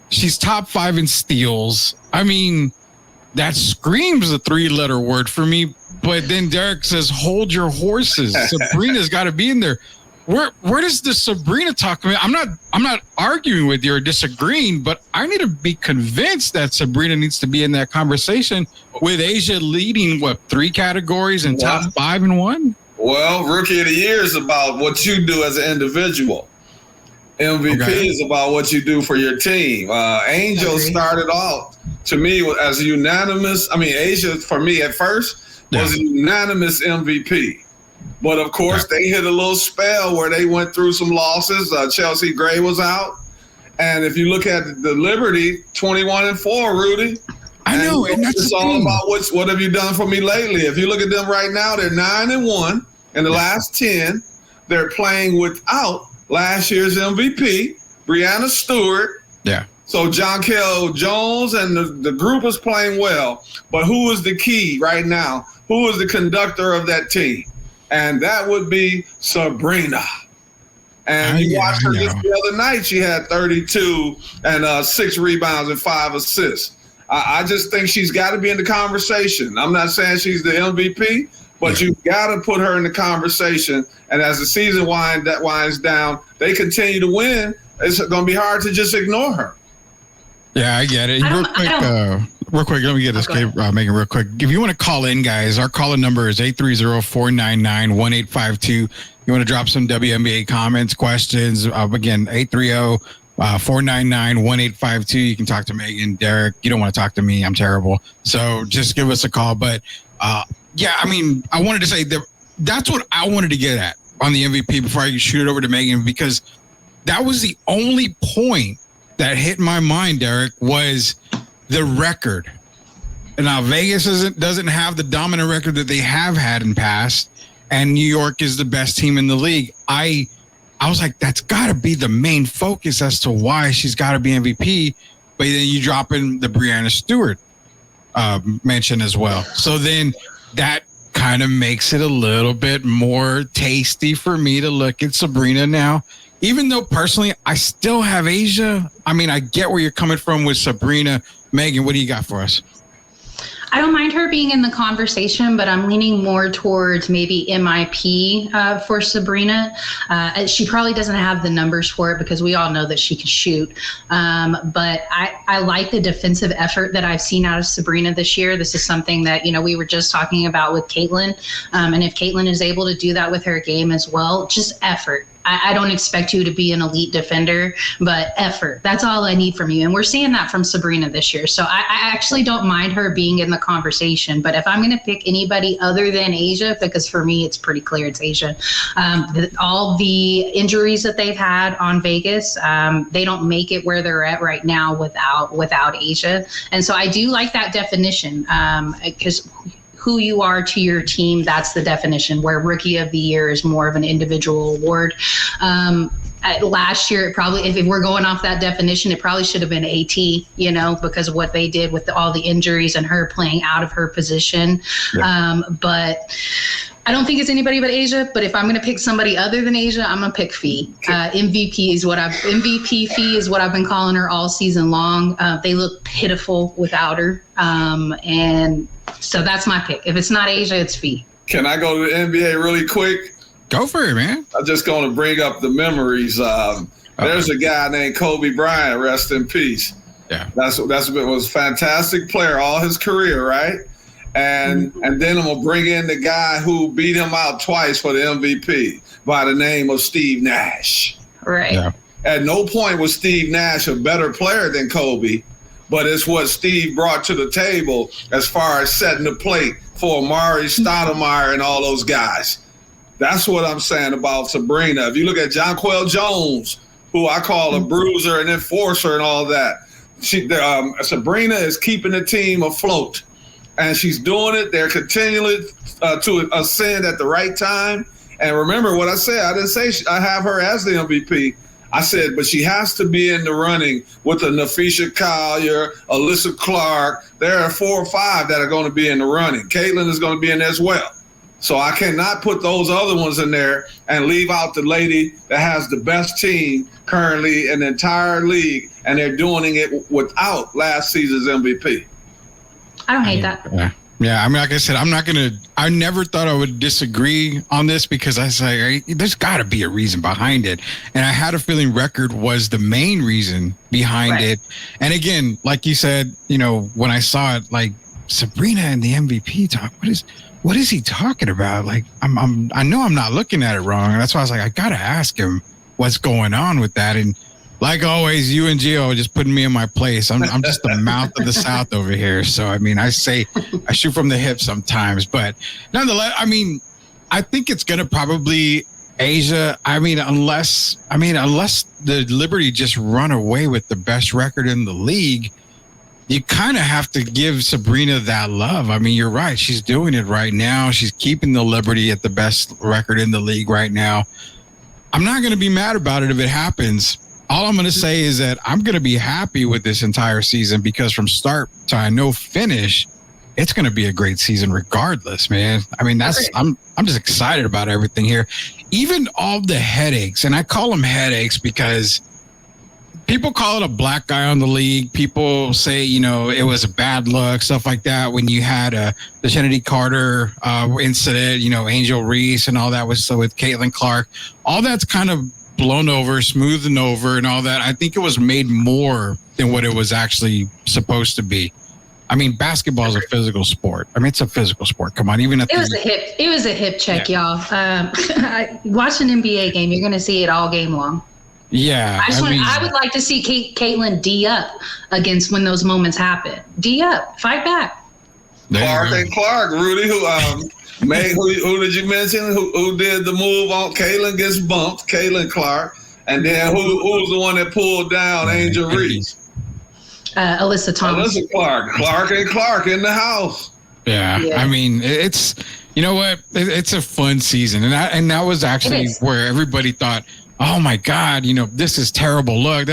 She's top 5 in steals. That screams a 3-letter word for me. But then Derek says, hold your horses. Sabrina's got to be in there. Where does the Sabrina talk? I'm not arguing with you or disagreeing, but I need to be convinced that Sabrina needs to be in that conversation with A'ja leading 3 categories and top 5 in one. Well, Rookie of the Year is about what you do as an individual. MVP is about what you do for your team. Angel started off, to me, as a unanimous. A'ja, for me at first, was a unanimous MVP. But, of course, they hit a little spell where they went through some losses. Chelsea Gray was out. And if you look at the Liberty, 21-4, Rudy. I know. And that's it's all about what have you done for me lately. If you look at them right now, they're 9-1 in the last 10. They're playing without last year's MVP, Breanna Stewart. Yeah. So Jonquel Jones and the group is playing well. But who is the key right now? Who is the conductor of that team? And that would be Sabrina. And you watched her just the other night. She had 32 and 6 rebounds and 5 assists. I just think she's got to be in the conversation. I'm not saying she's the MVP, but you've got to put her in the conversation. And as the season winds down, they continue to win. It's going to be hard to just ignore her. Yeah, I get it. Real quick, let me get this, Megan, real quick. If you want to call in, guys, our call-in number is 830-499-1852. You want to drop some WNBA comments, questions, again, 830-499-1852. You can talk to Megan, Derek. You don't want to talk to me. I'm terrible. So just give us a call. But, I wanted to say that's what I wanted to get at on the MVP before I shoot it over to Megan, because that was the only point that hit my mind, Derek, was the record. And now Vegas doesn't have the dominant record that they have had in past, and New York is the best team in the league. I was like, that's got to be the main focus as to why she's got to be MVP. But then you drop in the Breanna Stewart mention as well. So then that kind of makes it a little bit more tasty for me to look at Sabrina now even though personally I still have Asia, I mean, I get where you're coming from with Sabrina. Megan, what do you got for us? I don't mind her being in the conversation, but I'm leaning more towards maybe MIP for Sabrina. She probably doesn't have the numbers for it because we all know that she can shoot. But I like the defensive effort that I've seen out of Sabrina this year. This is something that, we were just talking about with Caitlin. And if Caitlin is able to do that with her game as well, just effort. I don't expect you to be an elite defender, but effort. That's all I need from you. And we're seeing that from Sabrina this year. So I actually don't mind her being in the conversation. But if I'm going to pick anybody other than Asia, because for me, it's pretty clear it's Asia. All the injuries that they've had on Vegas, they don't make it where they're at right now without Asia. And so I do like that definition because who you are to your team, that's the definition, where Rookie of the Year is more of an individual award. Last year, it probably, if we're going off that definition, it probably should have been AT, because of what they did with all the injuries and her playing out of her position. Yeah. But I don't think it's anybody but Asia. But if I'm going to pick somebody other than Asia, I'm going to pick Fee. MVP Fee is what I've been calling her all season long. They look pitiful without her. And so that's my pick. If it's not Asia, it's Fee. Can I go to the NBA really quick? Go for it, man. I'm just going to bring up the memories. There's a guy named Kobe Bryant, rest in peace. Yeah, was a fantastic player all his career, right? And then I'm gonna bring in the guy who beat him out twice for the MVP by the name of Steve Nash. Right. Yeah. At no point was Steve Nash a better player than Kobe, but it's what Steve brought to the table as far as setting the plate for Amari Stoudemire and all those guys. That's what I'm saying about Sabrina. If you look at Jonquel Jones, who I call a bruiser and enforcer and all that, Sabrina is keeping the team afloat. And she's doing it. They're continuing to ascend at the right time. And remember what I said. I didn't say I have her as the MVP. I said, but she has to be in the running with a Nafisha Collier, Alyssa Clark. There are 4 or 5 that are going to be in the running. Caitlin is going to be in there as well. So I cannot put those other ones in there and leave out the lady that has the best team currently in the entire league, and they're doing it without last season's MVP. I don't hate that. Yeah. I mean, like I said, I never thought I would disagree on this because I say there's got to be a reason behind it. And I had a feeling record was the main reason behind it. And again, like you said, when I saw it, like Sabrina and the MVP talk, what is he talking about? Like, I know I'm not looking at it wrong. That's why I was like, I got to ask him what's going on with that. And like always, you and Gio are just putting me in my place. I'm just the mouth of the South over here. So, I mean, I shoot from the hip sometimes. But nonetheless, I mean, I think it's going to probably Asia. I mean, unless the Liberty just run away with the best record in the league, you kind of have to give Sabrina that love. I mean, you're right. She's doing it right now. She's keeping the Liberty at the best record in the league right now. I'm not going to be mad about it if it happens. All I'm going to say is that I'm going to be happy with this entire season because from start to finish, it's going to be a great season regardless, man. I mean, I'm just excited about everything here. Even all the headaches, and I call them headaches because people call it a black guy on the league. People say, it was a bad look, stuff like that. When you had the Kennedy Carter incident, Angel Reese and all that was so with Caitlin Clark, all that's kind of blown over, smoothing over and all that. I think it was made more than what it was actually supposed to be. I mean, basketball is a physical sport. I mean, it's a physical sport. Come on, even at it was a hip check, y'all. Watch an NBA game, you're going to see it all game long. Yeah. I would like to see Caitlin D up against when those moments happen. D up, fight back. Clark, Rudy, who did you mention? Who did the move on? Caitlin gets bumped, Caitlin Clark, and then who's the one that pulled down Angel Reese? Alyssa Thomas. Alyssa Clark in the house. Yeah. I mean, it's it's a fun season, and that was actually where everybody thought, oh my God, this is terrible. Look,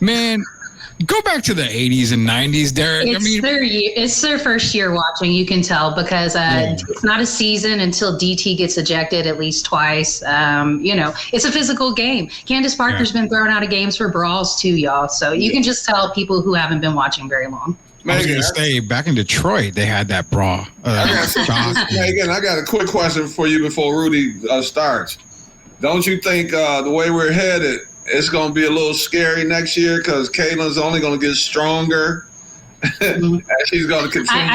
man, Go back to the 80s and 90s, Derek. It's their first year watching. You can tell because it's not a season until DT gets ejected at least twice. It's a physical game. Candace Parker's been thrown out of games for brawls too, y'all. So you can just tell people who haven't been watching very long. I was going to say, back in Detroit, they had that brawl. Megan, I got a quick question for you before Rudy starts. Don't you think the way we're headed, it's going to be a little scary next year because Caitlin's only going to get stronger and she's going to continue?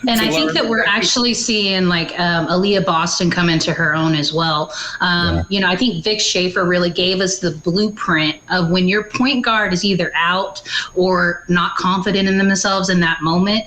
I think that we're actually seeing like Aaliyah Boston come into her own as well. I think Vic Schaefer really gave us the blueprint of when your point guard is either out or not confident in themselves in that moment.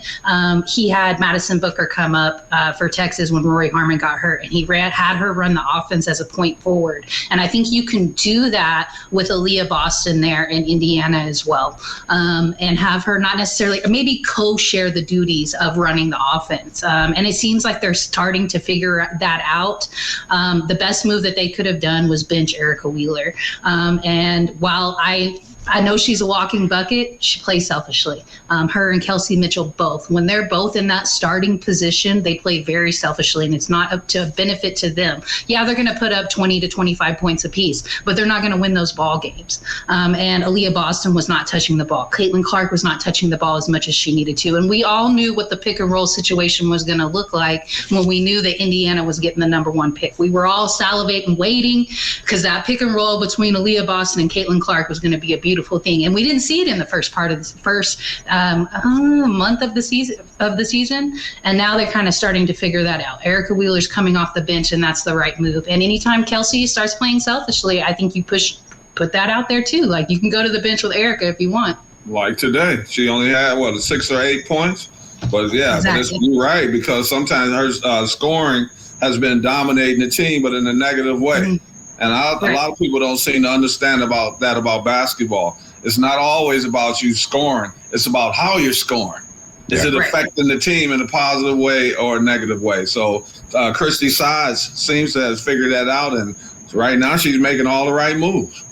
He had Madison Booker come up for Texas when Rory Harmon got hurt, and he had her run the offense as a point forward. And I think you can do that with Aaliyah Boston there in Indiana as well, and have her not necessarily, or maybe co-share the duties of running the offense. And it seems like they're starting to figure that out. The best move that they could have done was bench Erica Wheeler. And while I know she's a walking bucket, she plays selfishly. Her and Kelsey Mitchell both. When they're both in that starting position, they play very selfishly, and it's not up to benefit to them. Yeah, they're going to put up 20 to 25 points apiece, but they're not going to win those ball games. And Aaliyah Boston was not touching the ball. Caitlin Clark was not touching the ball as much as she needed to. And we all knew what the pick and roll situation was going to look like when we knew that Indiana was getting the number 1 pick. We were all salivating, waiting, because that pick and roll between Aaliyah Boston and Caitlin Clark was going to be a beautiful thing, and we didn't see it in the first part of the first month of the season. And now they're kind of starting to figure that out. Erica Wheeler's coming off the bench, and that's the right move. And anytime Kelsey starts playing selfishly, I think you put that out there too. Like, you can go to the bench with Erica if you want. Like today, she only had 6 or 8 points, but exactly. But you're right, because sometimes her scoring has been dominating the team, but in a negative way. Mm-hmm. And a lot of people don't seem to understand about basketball. It's not always about you scoring. It's about how you're scoring. Is it affecting the team in a positive way or a negative way? So Christy Sides seems to have figured that out, and right now she's making all the right moves.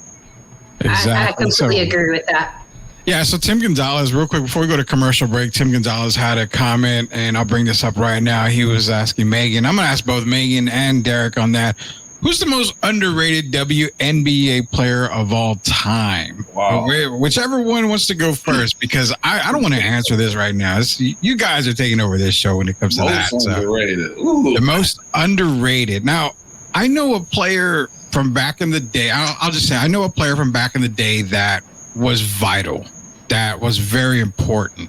Exactly. I completely agree with that. Yeah, so Tim Gonzalez, real quick, before we go to commercial break, Tim Gonzalez had a comment, and I'll bring this up right now. He was asking Megan. I'm going to ask both Megan and Derek on that. Who's the most underrated WNBA player of all time? Wow. Whichever one wants to go first, because I don't want to answer this right now. You guys are taking over this show when it comes to that. Underrated. The most underrated. Now, I know a player from back in the day. I'll just say I know a player from back in the day that was vital, that was very important.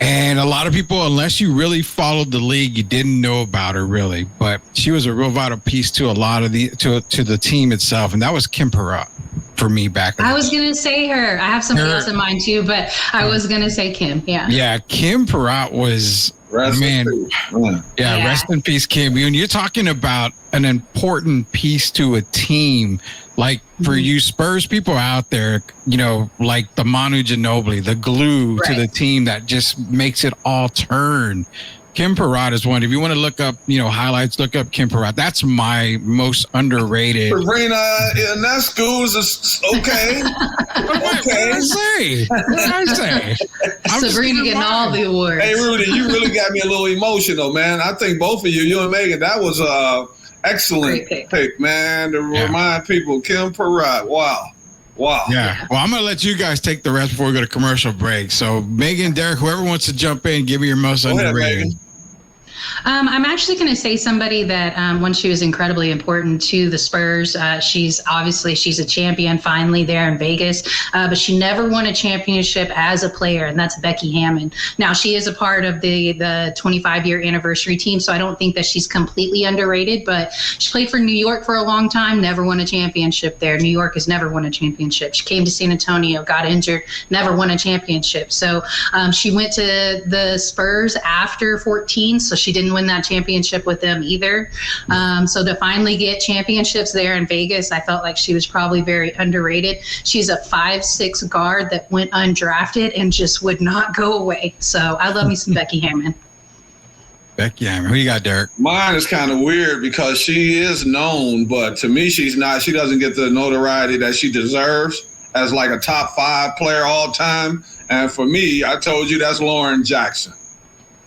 And a lot of people, unless you really followed the league, you didn't know about her really. But she was a real vital piece to a lot of to the team itself, and that was Kim Perrott for me back. I was gonna say her. I have somebody else in mind too, but I was gonna say Kim. Yeah. Yeah, Kim Perrott was rest in peace, Kim. When you're talking about an important piece to a team, like for you Spurs people out there, like the Manu Ginobili, the glue to the team that just makes it all turn. Kim Perrott is one. If you want to look up, highlights, look up Kim Perrott. That's my most underrated. Sabrina in that school is okay. Okay. What I say? Sabrina getting all the awards. Hey, Rudy, you really got me a little emotional, man. I think both of you and Megan, that was excellent pick, man, to remind people. Kim Perrott, wow. Yeah. Well, I'm going to let you guys take the rest before we go to commercial break. So, Megan, Derek, whoever wants to jump in, give me your most underrated. I'm actually going to say somebody that when she was incredibly important to the Spurs. She's a champion finally there in Vegas, but she never won a championship as a player, and that's Becky Hammon. Now, she is a part of the 25-year anniversary team, so I don't think that she's completely underrated, but she played for New York for a long time, never won a championship there. New York has never won a championship. She came to San Antonio, got injured, never won a championship. So she went to the Spurs after 14, so she didn't win that championship with them either. So to finally get championships there in Vegas, I felt like she was probably very underrated. She's a 5'6" guard that went undrafted and just would not go away. So I love me some Becky Hammon. Becky Hammon. Who you got, Derek? Mine is kind of weird because she is known, but to me, she's not. She doesn't get the notoriety that she deserves. as like a top 5 player all time. And for me, I told you that's Lauren Jackson.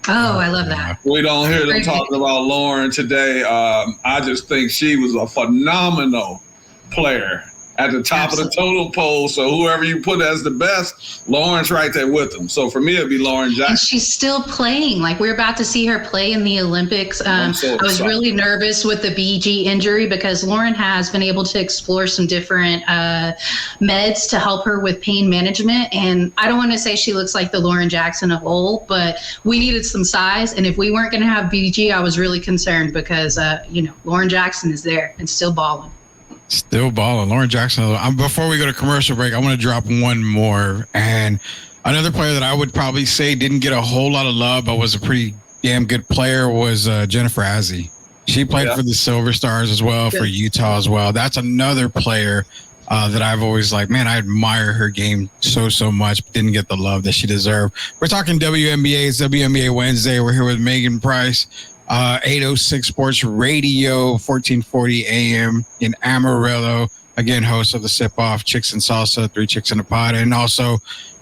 Oh, I love that. We don't hear them talking about Lauren today. I just think she was a phenomenal player at the top of the total poll. So whoever you put as the best, Lauren's right there with them. So for me, it'd be Lauren Jackson. And she's still playing. Like, we're about to see her play in the Olympics. I was really nervous with the BG injury because Lauren has been able to explore some different meds to help her with pain management. And I don't want to say she looks like the Lauren Jackson of old, but we needed some size. And if we weren't going to have BG, I was really concerned because, Lauren Jackson is there and still balling. Still balling. Lauren Jackson. Before we go to commercial break, I want to drop one more. And another player that I would probably say didn't get a whole lot of love, but was a pretty damn good player was Jennifer Azzi. She played for the Silver Stars as well, for Utah as well. That's another player that I've always I admire her game so much, but didn't get the love that she deserved. We're talking WNBA. It's WNBA Wednesday. We're here with Megan Price. 806 Sports Radio, 1440 AM in Amarillo. Again, host of the Sip Off, Chicks and Salsa, 3 Chicks in a Pod, and also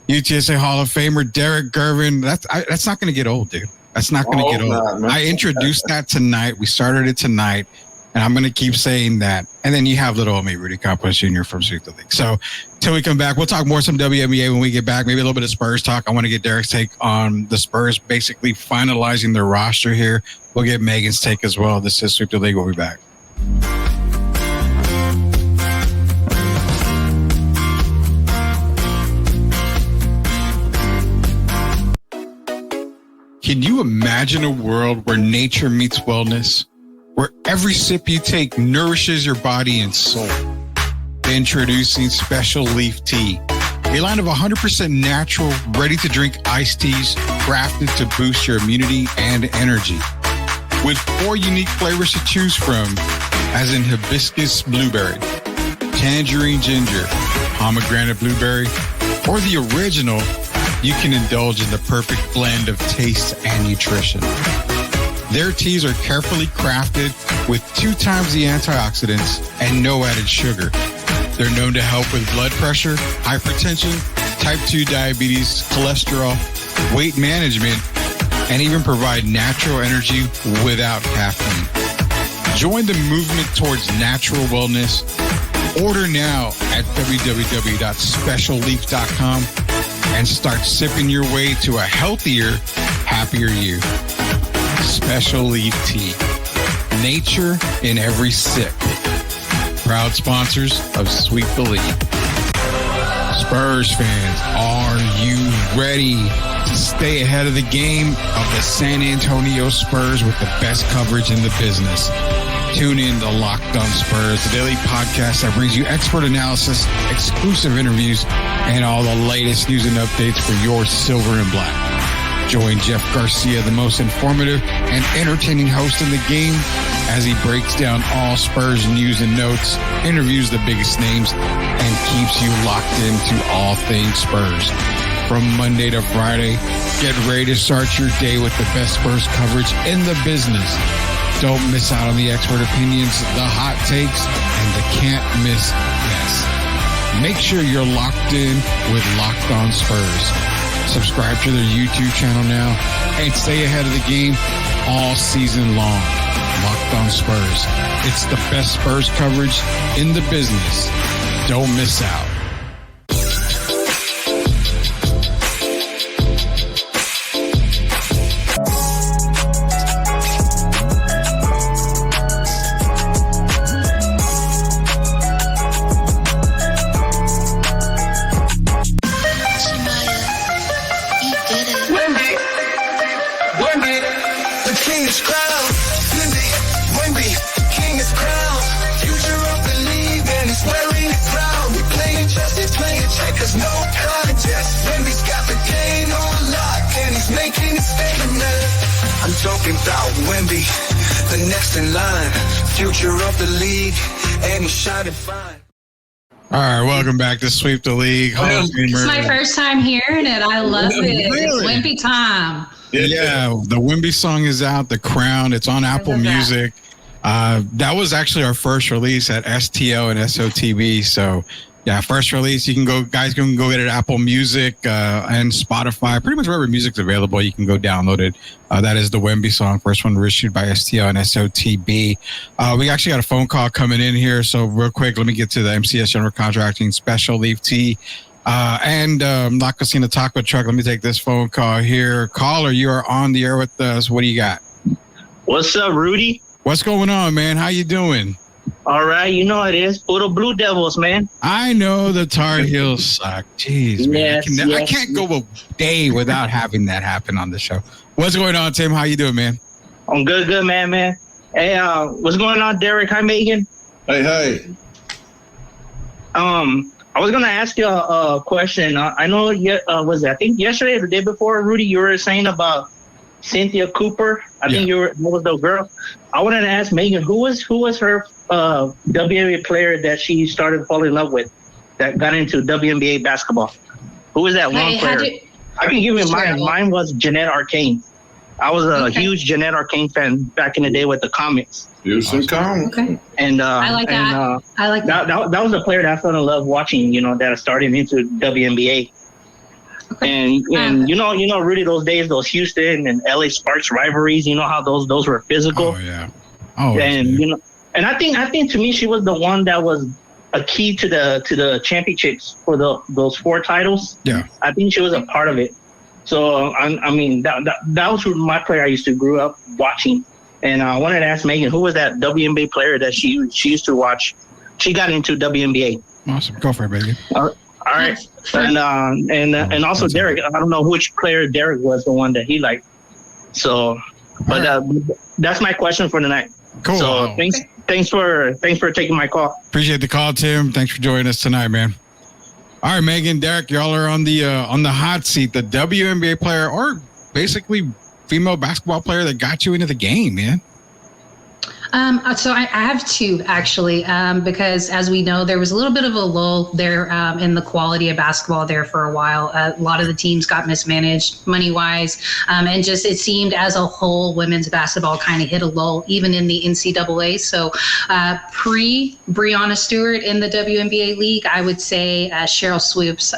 UTSA Hall of Famer Derek Gervin. That's not going to get old, dude. That's not going to get old. I introduced that tonight. We started it tonight, and I'm going to keep saying that. And then you have little old me, Rudy Campos Jr. from Sweep the League. So till we come back, we'll talk more some WNBA when we get back. Maybe a little bit of Spurs talk. I want to get Derek's take on the Spurs basically finalizing their roster here. We'll get Megan's take as well. This is Sweep the League. We'll be back. Can you imagine a world where nature meets wellness, where every sip you take nourishes your body and soul? Introducing Special Leaf Tea, a line of 100% natural, ready-to-drink iced teas crafted to boost your immunity and energy. With 4 unique flavors to choose from, as in hibiscus blueberry, tangerine ginger, pomegranate blueberry, or the original, you can indulge in the perfect blend of taste and nutrition. Their teas are carefully crafted with 2 times the antioxidants and no added sugar. They're known to help with blood pressure, hypertension, type 2 diabetes, cholesterol, weight management, and even provide natural energy without caffeine. Join the movement towards natural wellness. Order now at www.specialleaf.com and start sipping your way to a healthier, happier you. Special Leaf Tea. Nature in every sip. Proud sponsors of Sweep the League. Spurs fans, are you ready to stay ahead of the game of the San Antonio Spurs with the best coverage in the business? Tune in to Locked On Spurs, the daily podcast that brings you expert analysis, exclusive interviews, and all the latest news and updates for your silver and black. Join Jeff Garcia, the most informative and entertaining host in the game, as he breaks down all Spurs news and notes, interviews the biggest names, and keeps you locked into all things Spurs. From Monday to Friday, get ready to start your day with the best Spurs coverage in the business. Don't miss out on the expert opinions, the hot takes, and the can't miss guests. Make sure you're locked in with Locked On Spurs. Subscribe to their YouTube channel now and stay ahead of the game all season long. Locked On Spurs. It's the best Spurs coverage in the business. Don't miss out. Talking about Wemby, the next in line, future of the league, and he's shining fine. All right, welcome back to Sweep the League. It's my first time hearing it. I love it. Really? It's Wemby time. Yeah, the Wemby song is out, The Crown. It's on Apple Music. That was actually our first release at STL and SOTB. So Yeah, first release. Guys can go get it at Apple Music and Spotify. Pretty much wherever music's available, you can go download it. That is the Wemby song, first one issued by STL and SOTB. We actually got a phone call coming in here, so real quick, let me get to the MCS General Contracting Special Leaf Tea and La Cocina Taco Truck. Let me take this phone call here. Caller, you are on the air with us. What do you got? What's up, Rudy? What's going on, man? How you doing? All right, you know it is. Puro Blue Devils, man. I know the Tar Heels suck. Jeez, man. I can't go a day without having that happen on the show. What's going on, Tim? How you doing, man? I'm good, man. Hey, what's going on, Derek? Hi, Megan. Hey. I was gonna ask you a question. I know, I think yesterday or the day before, Rudy, you were saying about Cynthia Cooper. I think that was the girl. I wanted to ask Megan, who was her WNBA player that she started falling in love with, that got into WNBA basketball? Who was that one player? I can give you mine. Mine was Jeanette Arcane. I was a huge Jeanette Arcane fan back in the day with the comics. Houston Comics. Okay. And I like that. I like that. That was the player that I fell in love watching. That started into WNBA. Okay. And you know, Rudy, those days, those Houston and LA Sparks rivalries, you know how those were physical. Oh yeah. Oh. And and I think to me she was the one that was a key to the championships for those 4 titles. Yeah. I think she was a part of it. So I mean that was my player I used to grew up watching. And I wanted to ask Megan, who was that WNBA player that she used to watch? She got into WNBA. Awesome. Go for it, baby. All right. And also Derek, I don't know which player Derek was the one that he liked. So, but that's my question for tonight. Cool. So thanks for taking my call. Appreciate the call, Tim. Thanks for joining us tonight, man. All right, Megan, Derek, y'all are on the hot seat. The WNBA player, or basically female basketball player that got you into the game, man. So I have 2 actually, because as we know, there was a little bit of a lull there in the quality of basketball there for a while. A lot of the teams got mismanaged money-wise, and just it seemed as a whole, women's basketball kind of hit a lull, even in the NCAA. So pre-Breonna Stewart in the WNBA league, I would say Cheryl Swoops.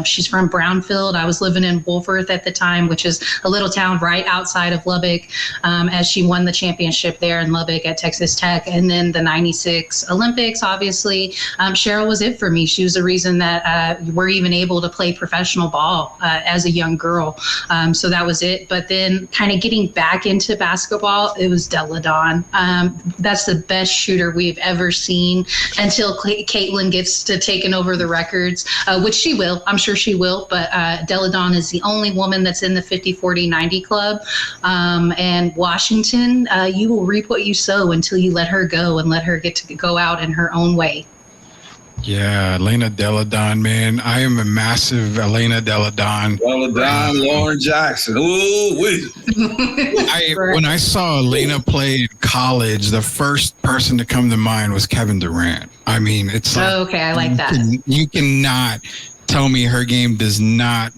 She's from Brownfield. I was living in Wolworth at the time, which is a little town right outside of Lubbock, as she won the championship there in Lubbock at Texas Tech, and then the 96 Olympics, obviously. Cheryl was it for me. She was the reason that we're even able to play professional ball as a young girl. So that was it. But then kind of getting back into basketball, it was Della Dawn. That's the best shooter we've ever seen until Caitlin gets to taking over the records, which she will. I'm sure she will. But Della Dawn is the only woman that's in the 50-40-90 club. And Washington, you will reap what you sow until you let her go and let her get to go out in her own way. Yeah, Elena Della Don, man. I am a massive Elena Della Don. Della Don, Lauren Jackson. Ooh, when I saw Elena play in college, the first person to come to mind was Kevin Durant. I mean, it's like, okay, I like that. You cannot tell me her game does not,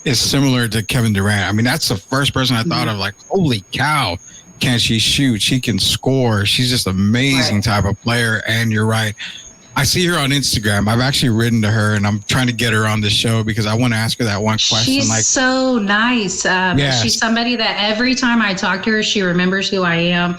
is similar to Kevin Durant. I mean, that's the first person I thought of, like, holy cow. Can she shoot? She can score. She's just amazing type of player. And you're right. I see her on Instagram. I've actually written to her, and I'm trying to get her on the show because I want to ask her that one question. She's so nice. She's somebody that every time I talk to her, she remembers who I am.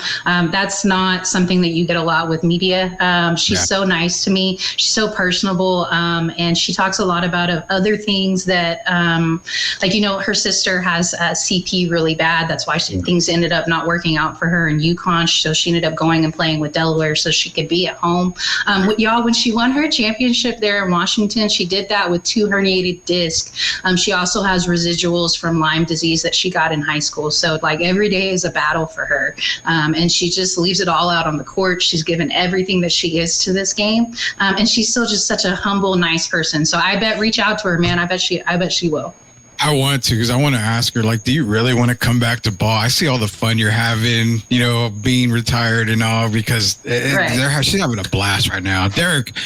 That's not something that you get a lot with media. She's so nice to me. She's so personable, and she talks a lot about other things that, her sister has CP really bad. That's why things ended up not working out for her in UConn. So she ended up going and playing with Delaware so she could be at home. When she won her championship there in Washington, she did that with 2 herniated discs. She also has residuals from Lyme disease that she got in high school. So every day is a battle for her. And she just leaves it all out on the court. She's given everything that she is to this game. And she's still just such a humble, nice person. So I bet reach out to her, man. I bet she will. I want to, because I want to ask her, do you really want to come back to ball? I see all the fun you're having, being retired and all, because she's having a blast right now. Derek,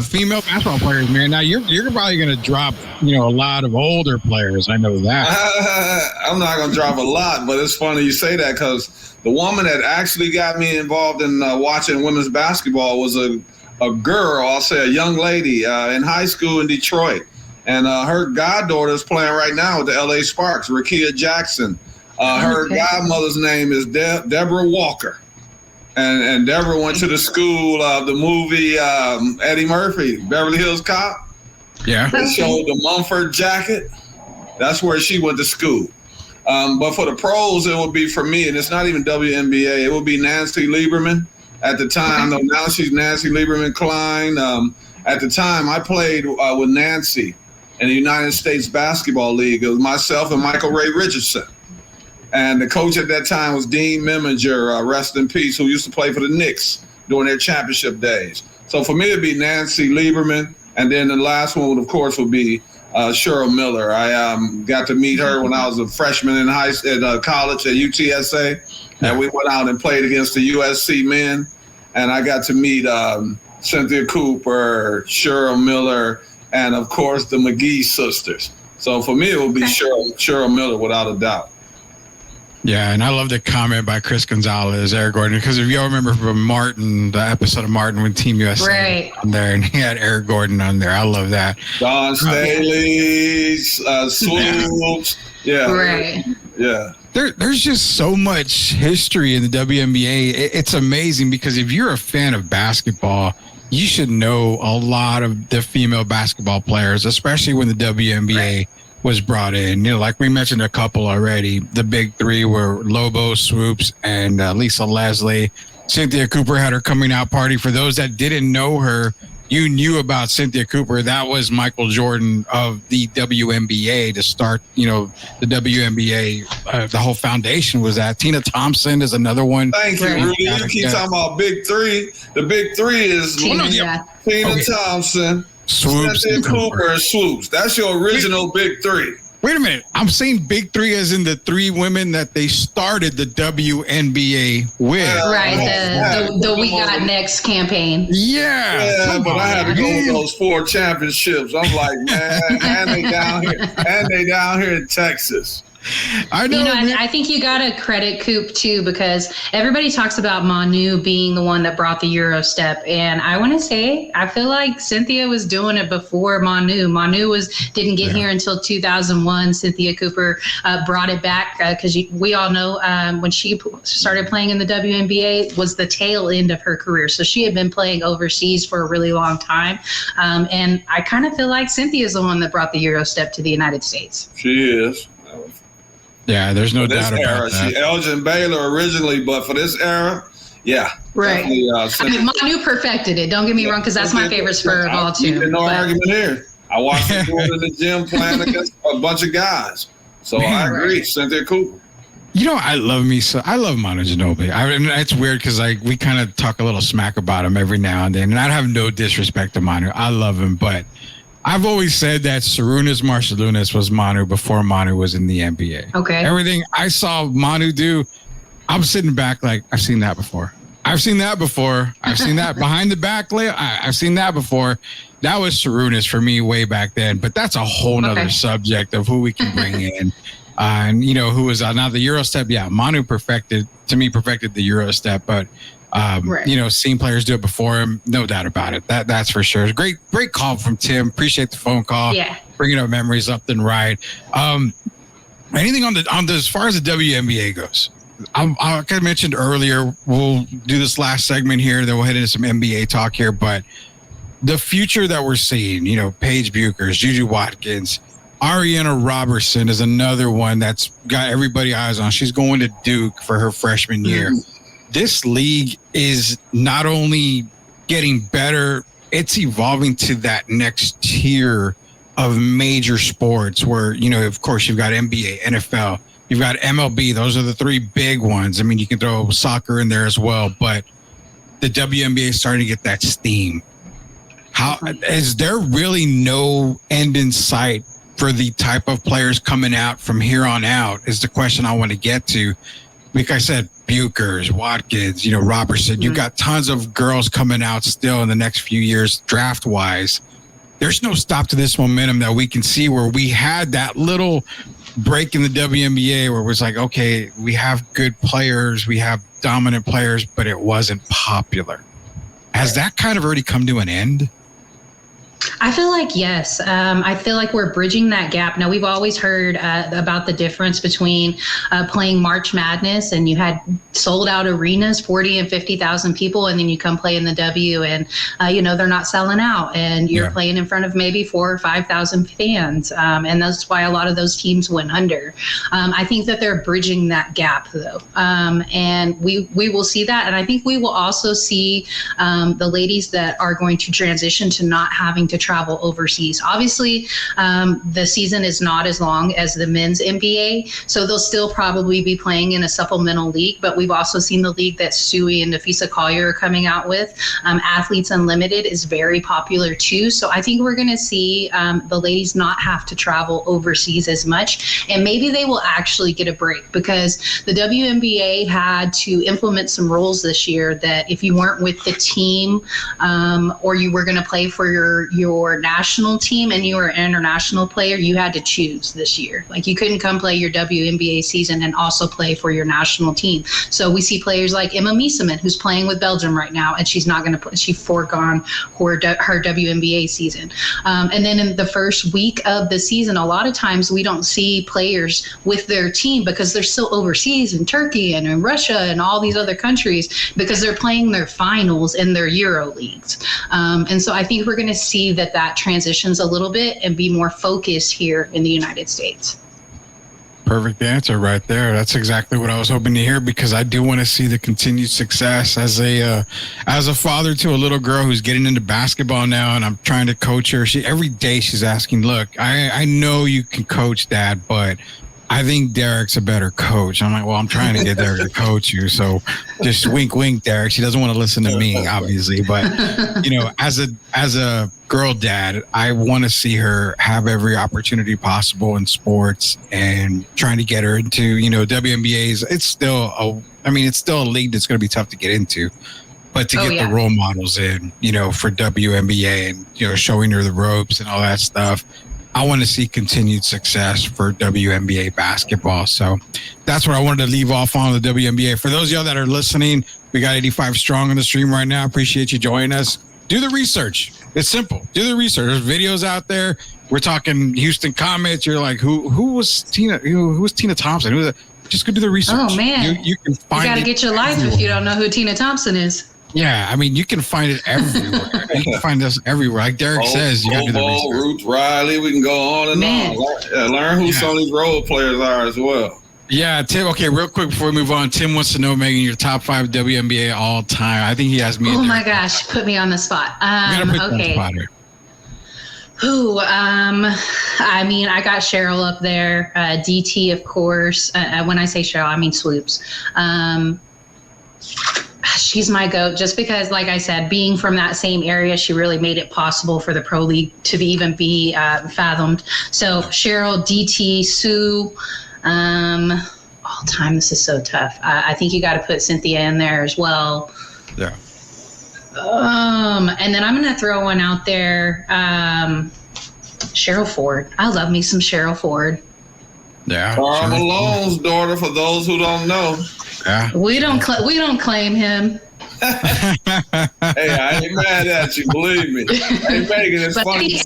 female basketball players, man. Now you're probably going to drop, a lot of older players. I know that. I'm not going to drop a lot, but it's funny you say that because the woman that actually got me involved in watching women's basketball was a a girl, I'll say a young lady in high school in Detroit. And her goddaughter is playing right now with the LA Sparks, Rakia Jackson. Her godmother's name is Deborah Walker. And Deborah went to the school of the movie Eddie Murphy, Beverly Hills Cop. Yeah. They showed the Mumford jacket. That's where she went to school. But for the pros, it would be for me, and it's not even WNBA, it would be Nancy Lieberman at the time. Though now she's Nancy Lieberman Klein. At the time, I played with Nancy in the United States Basketball League. It was myself and Michael Ray Richardson. And the coach at that time was Dean Meminger, rest in peace, who used to play for the Knicks during their championship days. So for me, it'd be Nancy Lieberman. And then the last one, of course, would be Cheryl Miller. I got to meet her when I was a freshman in college at UTSA. And we went out and played against the USC men. And I got to meet Cynthia Cooper, Cheryl Miller, and, of course, the McGee sisters. So for me, it would be Cheryl Miller without a doubt. Yeah, and I love the comment by Chris Gonzalez, Eric Gordon, because if y'all remember from Martin, the episode of Martin with Team USA on there, and he had Eric Gordon on there. I love that. Don Staley, Swoops. Yeah. Right. Yeah. There's just so much history in the WNBA. It's amazing because if you're a fan of basketball, you should know a lot of the female basketball players, especially when the WNBA was brought in. You know, like we mentioned a couple already. The big three were Lobo, Swoops, and Lisa Leslie. Cynthia Cooper had her coming out party. For those that didn't know her, you knew about Cynthia Cooper. That was Michael Jordan of the WNBA to start, you know, the WNBA. The whole foundation was that. Tina Thompson is another one. Thank you, Rudy. You keep talking about big three. The big three is Tina Thompson, Swoops, Cynthia Cooper, and Swoops. That's your original big three. Wait a minute. I'm saying big three as in the three women that they started the WNBA with. Right. The We Got Next campaign. Yeah, but I had to go with those 4 championships. I'm like, man, and they down here in Texas. I know. You know, I think you got to credit Coop too, because everybody talks about Manu being the one that brought the Euro step, and I want to say I feel like Cynthia was doing it before Manu. Manu didn't get here until 2001. Cynthia Cooper brought it back because we all know when she started playing in the WNBA was the tail end of her career, so she had been playing overseas for a really long time, and I kind of feel like Cynthia is the one that brought the Euro step to the United States. She is. Yeah, there's no doubt about that. She Elgin Baylor originally, but for this era, yeah. Right. I mean, Manu perfected it. Don't get me wrong, because that's my favorite spur of all, too. No argument here. I watched her do it in the gym playing against a bunch of guys. So I agree. Cynthia Cooper. You know, I love Manu Ginobili. I mean, it's weird because we kind of talk a little smack about him every now and then, and I have no disrespect to Manu. I love him, but I've always said that Sarunas Marciulionis was Manu before Manu was in the NBA. Okay. Everything I saw Manu do, I'm sitting back like, I've seen that before. I've seen that before. I've seen that behind the back lay. I've seen that before. That was Sarunas for me way back then. But that's a whole nother subject of who we can bring in. And, you know, who was now the Euro step. Yeah, Manu perfected the Euro step. But, you know, seeing players do it before him, no doubt about it. That's for sure. Great call from Tim. Appreciate the phone call. Yeah. Bringing up memories left and right. Anything on the as far as the WNBA goes? Like I mentioned earlier, we'll do this last segment here, then we'll head into some NBA talk here. But the future that we're seeing, you know, Paige Buchers, Juju Watkins, Ariana Robertson is another one that's got everybody eyes on. She's going to Duke for her freshman year. This league is not only getting better, it's evolving to that next tier of major sports where, you know, of course, you've got NBA, NFL, you've got MLB. Those are the 3 big ones. I mean, you can throw soccer in there as well, but the WNBA is starting to get that steam. How is there really no end in sight for the type of players coming out from here on out is the question I want to get to. Like I said, Buchers, Watkins, you know, Robertson, you've got tons of girls coming out still in the next few years draft wise. There's no stop to this momentum that we can see where we had that little break in the WNBA where it was like, okay, we have good players, we have dominant players, but it wasn't popular. Has that kind of already come to an end? I feel like yes. I feel like we're bridging that gap. Now, we've always heard about the difference between playing March Madness and you had sold out arenas, 40 and 50,000 people, and then you come play in the W and, they're not selling out and you're playing in front of maybe 4,000 or 5,000 fans. And that's why a lot of those teams went under. I think that they're bridging that gap, though. And we will see that. And I think we will also see the ladies that are going to transition to not having to travel overseas. Obviously, the season is not as long as the men's NBA, so they'll still probably be playing in a supplemental league, but we've also seen the league that Stewie and Nafisa Collier are coming out with. Athletes Unlimited is very popular too, so I think we're going to see the ladies not have to travel overseas as much, and maybe they will actually get a break, because the WNBA had to implement some rules this year that if you weren't with the team or you were going to play for your national team and you were an international player, you had to choose this year. Like, you couldn't come play your WNBA season and also play for your national team. So we see players like Emma Mieseman, who's playing with Belgium right now, and she's not going to play. She foregone her WNBA season. And then in the first week of the season, a lot of times we don't see players with their team because they're still overseas in Turkey and in Russia and all these other countries, because they're playing their finals in their Euro leagues. And so I think we're going to see that transitions a little bit and be more focused here in the United States. Perfect answer right there. That's exactly what I was hoping to hear, because I do want to see the continued success as a father to a little girl who's getting into basketball now, and I'm trying to coach her. Every day she's asking, look, I know you can coach, Dad, but I think Derek's a better coach. I'm like, well, I'm trying to get Derek to coach you. So just wink, wink, Derek. She doesn't want to listen to me, obviously. But, as a girl dad, I want to see her have every opportunity possible in sports, and trying to get her into, WNBA's. It's still a league that's going to be tough to get into. But to get the role models in, for WNBA and, showing her the ropes and all that stuff, I want to see continued success for WNBA basketball. So that's what I wanted to leave off on the WNBA. For those of y'all that are listening, we got 85 strong on the stream right now. Appreciate you joining us. Do the research. It's simple. Do the research. There's videos out there. We're talking Houston Comets. You're like, who was Tina? Who was Tina Thompson? Just go do the research. Oh man, you can find. You got to get your life if you don't know who Tina Thompson is. Yeah, you can find it everywhere. You can find us everywhere. Like Derek says, you got to do the research. Ruth Riley, we can go on and on. Learn who some of these role players are as well. Yeah, Tim. Okay, real quick before we move on, Tim wants to know, Megan, your top 5 WNBA all time. I think he has me. Oh my gosh, put me on the spot. Okay. I got Cheryl up there. DT, of course. When I say Cheryl, I mean Swoops. She's my GOAT, just because, like I said, being from that same area, she really made it possible for the Pro League to even be fathomed. So Cheryl, DT, Sue, all time. This is so tough. I think you got to put Cynthia in there as well. Yeah. And then I'm going to throw one out there. Cheryl Ford. I love me some Cheryl Ford. Yeah. Carl Malone's daughter, for those who don't know. Yeah. We don't claim him. Hey, I ain't mad at you, believe me. Hey, Megan, it's funny.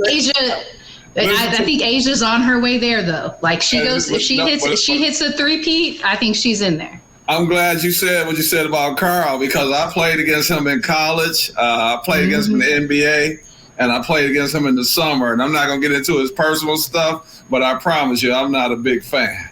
I think Asia's on her way there, though. Like, she goes, if she hits a three-peat, I think she's in there. I'm glad you said what you said about Carl, because I played against him in college. I played against him in the NBA, and I played against him in the summer. And I'm not going to get into his personal stuff, but I promise you, I'm not a big fan.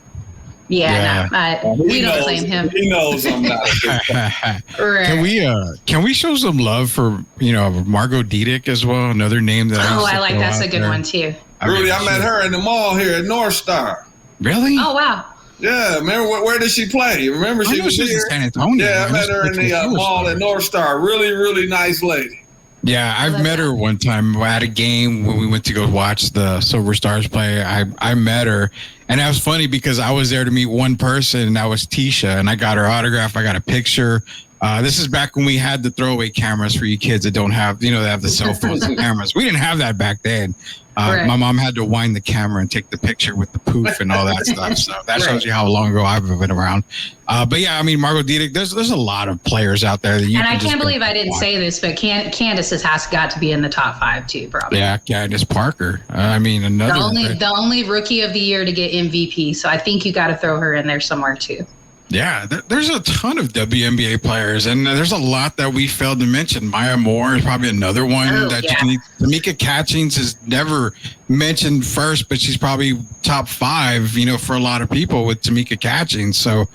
We don't claim him. He knows I'm not a big fan. Right. Can we show some love for, Margot Diedick as well? Another name that I like. That's a good one too. Rudy, I met her in the mall here at North Star. Really? Oh wow. Yeah, remember where did she play? You remember she was here? In San Antonio. Yeah, I met her in the mall at North Star. Really, really nice lady. Yeah, I've met her one time at a game when we went to go watch the Silver Stars play. I met her, and that was funny because I was there to meet one person, and that was Tisha, and I got her autograph. I got a picture. This is back when we had the throwaway cameras for you kids that don't have, they have the cell phones and cameras. We didn't have that back then. My mom had to wind the camera and take the picture with the poof and all that stuff. So that shows you how long ago I've been around. But yeah, I mean, Margot Diedick, there's a lot of players out there that you. And I can't believe I didn't say this, but Candace has got to be in the top 5 too, probably. Yeah, Candace Parker. I mean, the only rookie of the year to get MVP. So I think you got to throw her in there somewhere too. Yeah, there's a ton of WNBA players, and there's a lot that we failed to mention. Maya Moore is probably another one Tamika Catchings is never mentioned first, but she's probably top 5, for a lot of people with Tamika Catchings. So,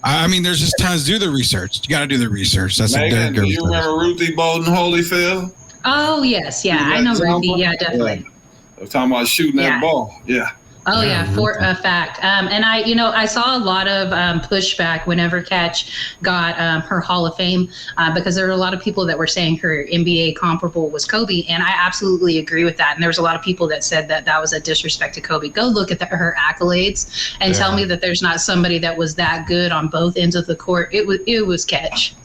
I mean, there's just tons. Do the research. You got to do the research. That's Megan, do you remember Ruthie Bolden Holyfield? Oh, yes. Yeah, I know Ruthie. Yeah, definitely. I was talking about shooting that ball. Yeah. Oh yeah, for a fact. And I saw a lot of pushback whenever Catch got her Hall of Fame because there were a lot of people that were saying her NBA comparable was Kobe, and I absolutely agree with that. And there was a lot of people that said that was a disrespect to Kobe. Go look at her accolades and tell me that there's not somebody that was that good on both ends of the court. It was Catch.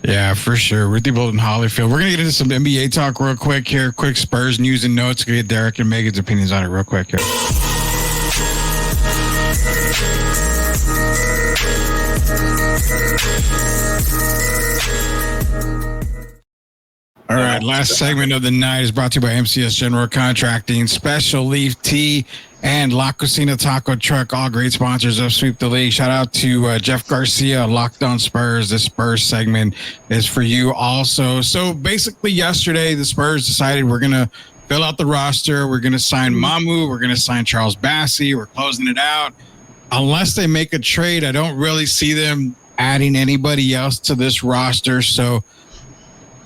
Yeah, for sure. Ruthie Bolden Holyfield. We're going to get into some NBA talk real quick here. Quick Spurs news and notes. Get Derek and Megan's opinions on it real quick here. All right, last segment of the night is brought to you by MCS General Contracting, Special Leaf Tea, and La Cocina Taco Truck, all great sponsors of Sweep the League. Shout out to Jeff Garcia, Locked On Spurs. This Spurs segment is for you also. So basically yesterday, the Spurs decided we're going to fill out the roster. We're going to sign Mamu. We're going to sign Charles Bassey. We're closing it out. Unless they make a trade, I don't really see them adding anybody else to this roster. So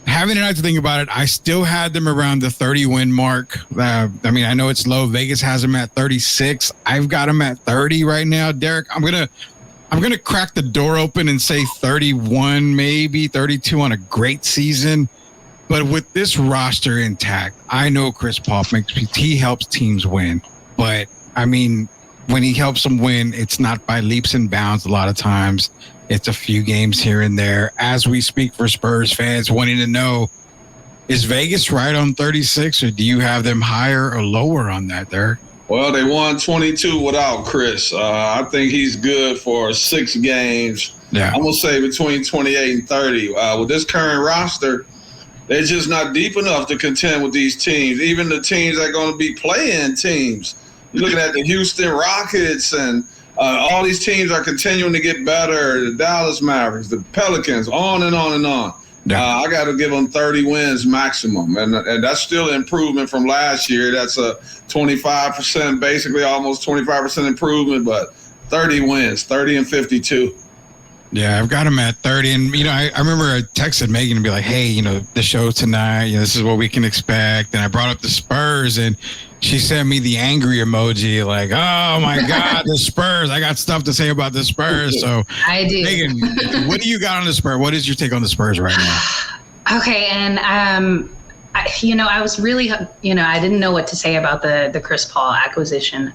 having a night to think about it, I still had them around the 30-win mark. I mean, I know it's low. Vegas has them at 36. I've got them at 30 right now. Derek, I'm gonna crack the door open and say 31, maybe 32 on a great season. But with this roster intact, I know Chris Paul he helps teams win. But I mean, when he helps them win, it's not by leaps and bounds a lot of times. It's a few games here and there. As we speak for Spurs fans wanting to know, is Vegas right on 36, or do you have them higher or lower on that, Derek? Well, they won 22 without Chris. I think he's good for 6 games. Yeah. I'm going to say between 28 and 30. With this current roster, they're just not deep enough to contend with these teams, even the teams that are going to be playing teams. You're looking at the Houston Rockets and all these teams are continuing to get better. The Dallas Mavericks, the Pelicans, on and on and on. Yeah. I got to give them 30 wins maximum. And that's still an improvement from last year. That's a 25%, basically almost 25% improvement, but 30 wins, 30 and 52. Yeah, I've got them at 30. And, I remember I texted Megan and be like, hey, the show tonight, this is what we can expect. And I brought up the Spurs, and she sent me the angry emoji, like, oh, my God, the Spurs. I got stuff to say about the Spurs. So, I do. Megan, what do you got on the Spurs? What is your take on the Spurs right now? Okay, and I was really, I didn't know what to say about the Chris Paul acquisition.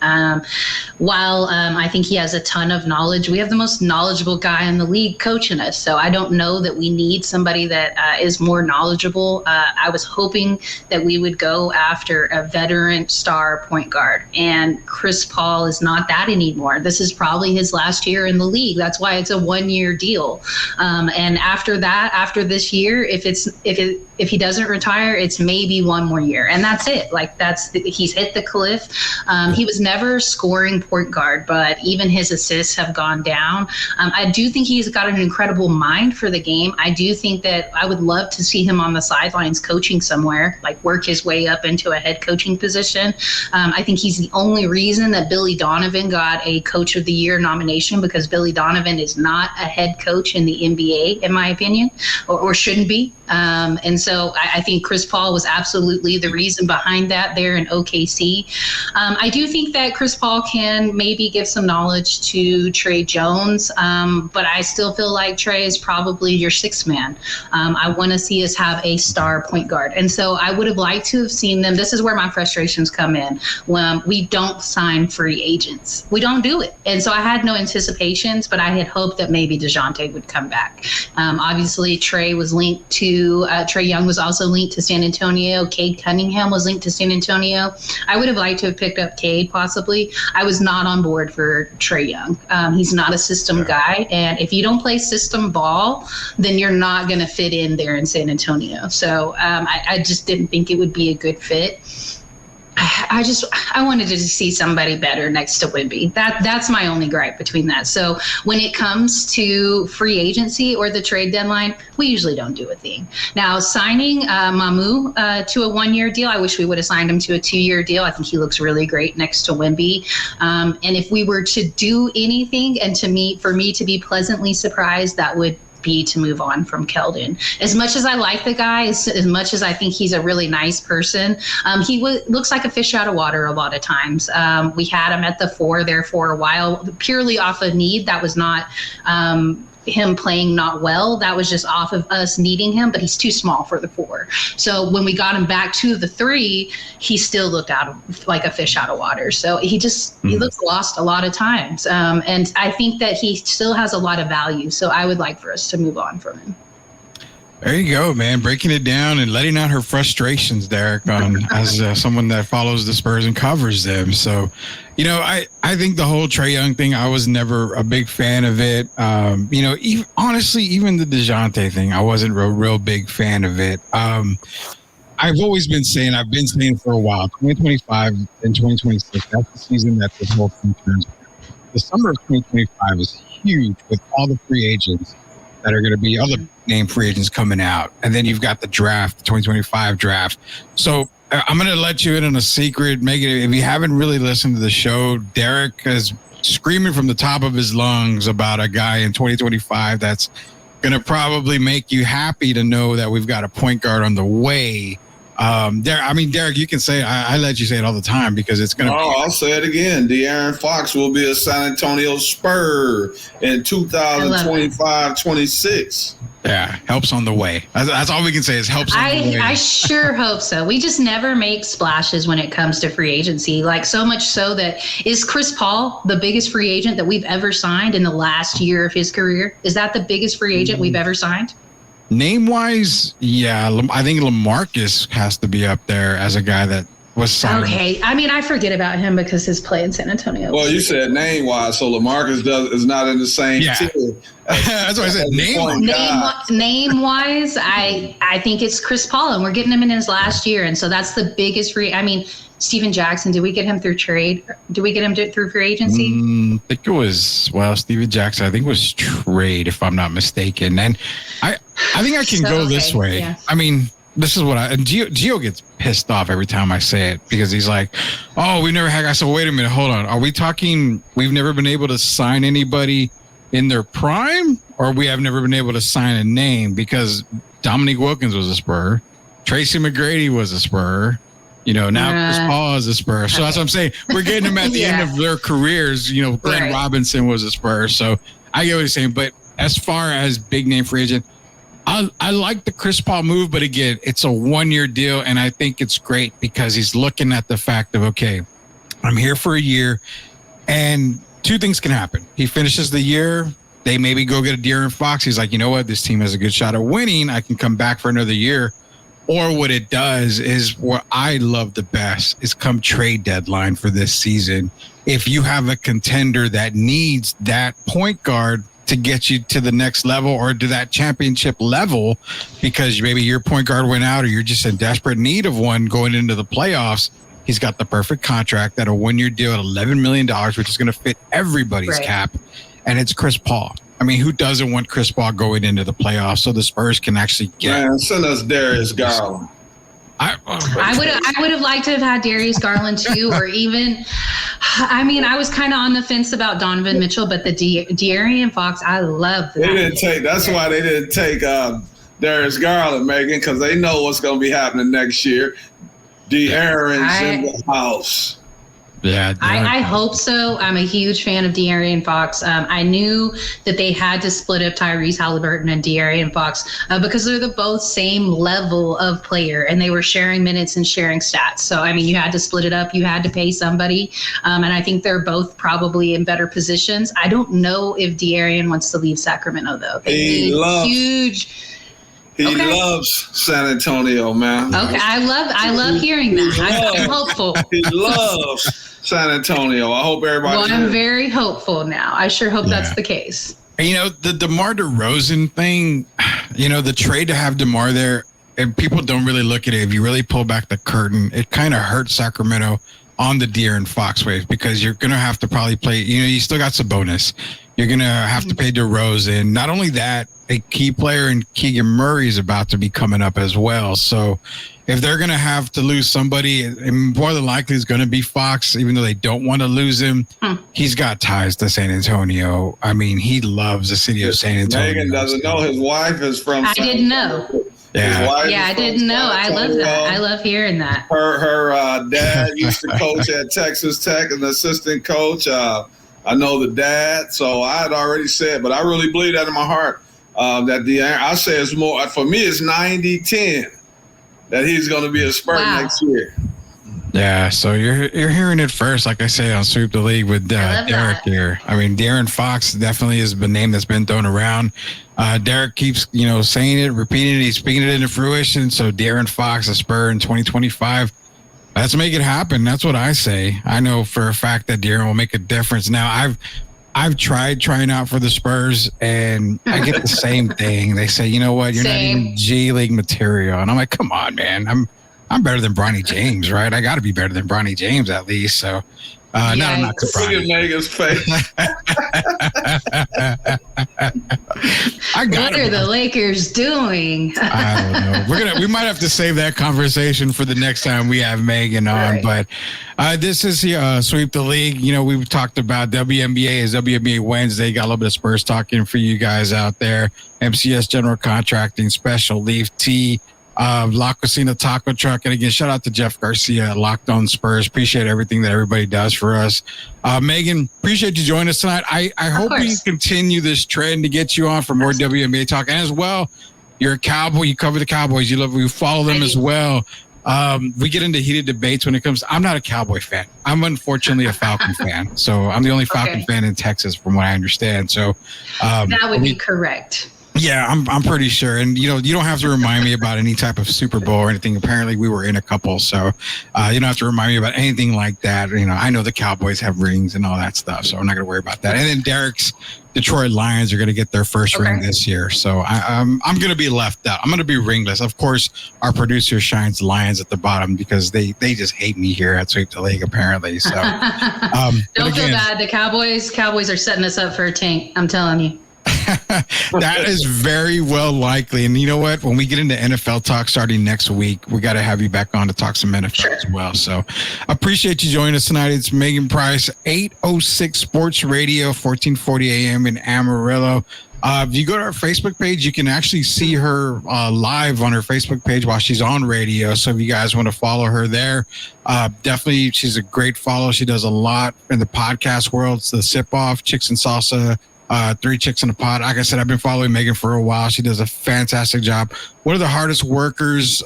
While I think he has a ton of knowledge, we have the most knowledgeable guy in the league coaching us. So I don't know that we need somebody that is more knowledgeable. I was hoping that we would go after a veteran star point guard, and Chris Paul is not that anymore. This is probably his last year in the league. That's why it's a 1-year deal. And after this year, if he doesn't retire, it's maybe 1 more year, and that's it. Like he's hit the cliff. He was never a scoring point guard, but even his assists have gone down. I do think he's got an incredible mind for the game. I do think that I would love to see him on the sidelines coaching somewhere, like work his way up into a head coaching position. I think he's the only reason that Billy Donovan got a Coach of the Year nomination, because Billy Donovan is not a head coach in the NBA, in my opinion, or shouldn't be. And so so I think Chris Paul was absolutely the reason behind that there in OKC. I do think that Chris Paul can maybe give some knowledge to Trey Jones, but I still feel like Trey is probably your sixth man. I want to see us have a star point guard. And so I would have liked to have seen them. This is where my frustrations come in. When we don't sign free agents, we don't do it. And so I had no anticipations, but I had hoped that maybe DeJounte would come back. Obviously, Trey was linked to, Trey Young was also linked to San Antonio. Cade Cunningham was linked to San Antonio. I would have liked to have picked up Cade possibly. I was not on board for Trey Young. He's not a system guy. And if you don't play system ball, then you're not going to fit in there in San Antonio. So I just didn't think it would be a good fit. I wanted to see somebody better next to Wemby. That's my only gripe between that. So when it comes to free agency or the trade deadline, we usually don't do a thing. Now, signing Mamu to a 1-year deal, I wish we would have signed him to a 2-year deal. I think he looks really great next to Wemby. And if we were to do anything, and for me to be pleasantly surprised, that would be to move on from Keldon. As much as I like the guy, as much as I think he's a really nice person, he looks like a fish out of water a lot of times. We had him at the 4 there for a while, purely off of need. That was not him playing not well. That was just off of us needing him, but he's too small for the 4. So when we got him back to the 3, he still looked like a fish out of water. So he looks lost a lot of times. And I think that he still has a lot of value. So I would like for us to move on from him. There you go, man. Breaking it down and letting out her frustrations, Derek, as someone that follows the Spurs and covers them. So, I think the whole Trae Young thing, I was never a big fan of it. Honestly, even the DeJounte thing, I wasn't a real big fan of it. I've been saying for a while, 2025 and 2026, that's the season that this whole thing turns. The summer of 2025 is huge with all the free agents that are going to be other name free agents coming out. And then you've got the draft, the 2025 draft. So I'm going to let you in on a secret. Megan, if you haven't really listened to the show, Derek is screaming from the top of his lungs about a guy in 2025 that's going to probably make you happy to know that we've got a point guard on the way. Derek, you can say, I let you say it all the time because it's going to I'll say it again. De'Aaron Fox will be a San Antonio Spur in 2025-26. Yeah, helps on the way. That's all we can say is helps on the way. I sure hope so. We just never make splashes when it comes to free agency. Like so much so that is Chris Paul the biggest free agent that we've ever signed in the last year of his career? Is that the biggest free agent we've ever signed? Name-wise, yeah. I think LaMarcus has to be up there as a guy that was signed. Okay. I forget about him because his play in San Antonio. Well, you said name-wise, so LaMarcus is not in the same tier. That's what I said. Name-wise, I think it's Chris Paul, and we're getting him in his last year, and so that's the biggest Steven Jackson, did we get him through trade? Did we get him through free agency? I think it was, Steven Jackson, I think it was trade, if I'm not mistaken. And I think I can go this way. Yeah. This is what Gio gets pissed off every time I say it because he's like, oh, we never had, I said, wait a minute, hold on. Are we talking, we've never been able to sign anybody in their prime, or we have never been able to sign a name? Because Dominique Wilkins was a Spur. Tracy McGrady was a Spur. Now Chris Paul is a Spur. So that's what I'm saying. We're getting them at the end of their careers. Glenn Robinson was a Spur. So I get what he's saying. But as far as big name free agent, I like the Chris Paul move. But again, it's a 1-year deal. And I think it's great because he's looking at the fact of, okay, I'm here for a year. And 2 things can happen. He finishes the year. They maybe go get a De'Aaron Fox. He's like, you know what? This team has a good shot at winning. I can come back for another year. Or what it does is what I love the best is come trade deadline for this season. If you have a contender that needs that point guard to get you to the next level or to that championship level, because maybe your point guard went out or you're just in desperate need of one going into the playoffs, he's got the perfect contract at a 1-year deal at $11 million, which is going to fit everybody's cap. And it's Chris Paul. Who doesn't want Chris Paul going into the playoffs so the Spurs can actually get? Man, send us Darius Garland. I would have liked to have had Darius Garland too, or even, I was kind of on the fence about Donovan Mitchell, but the De'Aaron Fox, I love that. That's why they didn't take Darius Garland, Megan, because they know what's going to be happening next year. De'Aaron's in the house. Yeah, I hope so. I'm a huge fan of De'Aaron Fox. I knew that they had to split up Tyrese Halliburton and De'Aaron Fox because they're the both same level of player, and they were sharing minutes and sharing stats. So, I mean, you had to split it up. You had to pay somebody. And I think they're both probably in better positions. I don't know if De'Aaron wants to leave Sacramento, though. He loves San Antonio, man. Okay, I love hearing that. I'm hopeful. He loves San Antonio. I hope everybody. Well, I'm very hopeful now. I sure hope that's the case. And, you know, the DeMar DeRozan thing, you know, the trade to have DeMar there, and people don't really look at it. If you really pull back the curtain, it kind of hurts Sacramento on the De'Aaron Fox wave because you're going to have to probably play, you know, you still got Sabonis. You're going to have to pay DeRozan. Not only that, a key player in Keegan Murray is about to be coming up as well. So if they're going to have to lose somebody, and more than likely it's going to be Fox, even though they don't want to lose him, he's got ties to San Antonio. I mean, he loves the city of San Antonio. Megan doesn't know his wife is from I didn't know. Yeah, I didn't know. I love that. I love hearing that. Her dad used to coach at Texas Tech, an assistant coach. I know the dad, so I had already said, but I really believe that in my heart. That I say it's more, for me, it's 90-10 that he's going to be a Spur next year. Yeah, so you're hearing it first, like I say, on Sweep the League with Derek here. I mean, De'Aaron Fox definitely is the name that's been thrown around. Derek keeps, you know, saying it, repeating it, he's speaking it into fruition. So De'Aaron Fox, a Spur in 2025. Let's make it happen. That's what I say. I know for a fact that De'Aaron will make a difference. Now, I've tried trying out for the Spurs, and I get the same thing. They say, you know what, you're not even G League material. And I'm like, come on, man. I'm better than Bronny James, right? I got to be better than Bronny James at least. So, I'm not surprised. Look at Megan's face. What are the Lakers doing? I don't know. We might have to save that conversation for the next time we have Megan on. Right. But this is Sweep the League. You know, we've talked about WNBA is WNBA Wednesday. Got a little bit of Spurs talking for you guys out there. MCS General Contracting, Special Leaf Tea. La Cocina Taco Truck. And again, shout out to Jeff Garcia, Locked On Spurs. Appreciate everything that everybody does for us. Megan, appreciate you joining us tonight. I hope we continue this trend to get you on for more WNBA talk. And as well, you're a Cowboy. You cover the Cowboys. You follow them as well. We get into heated debates when it comes. I'm not a Cowboy fan. I'm unfortunately a Falcon fan. So I'm the only Falcon fan in Texas from what I understand. So that would be correct. Yeah, I'm pretty sure. And, you know, you don't have to remind me about any type of Super Bowl or anything. Apparently, we were in a couple. So you don't have to remind me about anything like that. You know, I know the Cowboys have rings and all that stuff. So I'm not going to worry about that. And then Derek's Detroit Lions are going to get their first ring this year. So I'm going to be left out. I'm going to be ringless. Of course, our producer shines Lions at the bottom because they just hate me here at Sweep the League, apparently. So don't feel bad. The Cowboys are setting us up for a tank. I'm telling you. That is very well likely. And you know what? When we get into NFL talk starting next week, we got to have you back on to talk some NFL as well. So appreciate you joining us tonight. It's Megan Price, 806 Sports Radio, 1440 AM in Amarillo. If you go to our Facebook page, you can actually see her live on her Facebook page while she's on radio. So if you guys want to follow her there, definitely, she's a great follow. She does a lot in the podcast world. It's the Sip Off, Chicks and Salsa, 3 Chicks in a Pod. Like I said, I've been following Megan for a while. She does a fantastic job. One of the hardest workers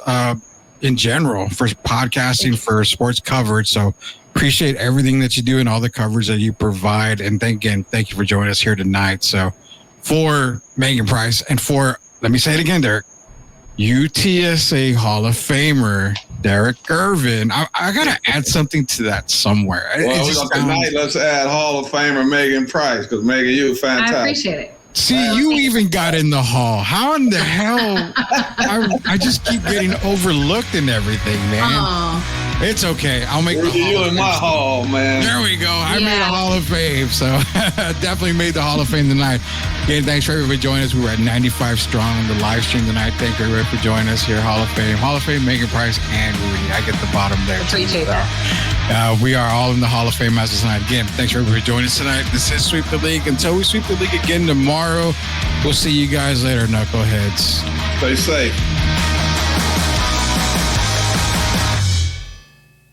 in general for podcasting, for sports coverage. So appreciate everything that you do and all the coverage that you provide. And thank you for joining us here tonight. So for Megan Price and for, let me say it again, Derek, UTSA Hall of Famer Derek Irvin. I got to add something to that somewhere. Well, tonight, let's add Hall of Famer Megan Price, because Megan, you're fantastic. I appreciate it. See, you even got in the hall. How in the hell? I just keep getting overlooked and everything, man. It's okay. I'll make the hall. You in my hall, man. There we go. I made a Hall of Fame. So definitely made the Hall of Fame tonight. Again, thanks for everybody joining us. We were at 95 strong on the live stream tonight. Thank you everybody for joining us here. Hall of Fame, Megan Price, and Rudy. I get the bottom there. Appreciate that. We are all in the Hall of Fame as of tonight. Again, thanks for everybody for joining us tonight. This is Sweep the League. Until we sweep the league again tomorrow, we'll see you guys later, knuckleheads. Stay safe.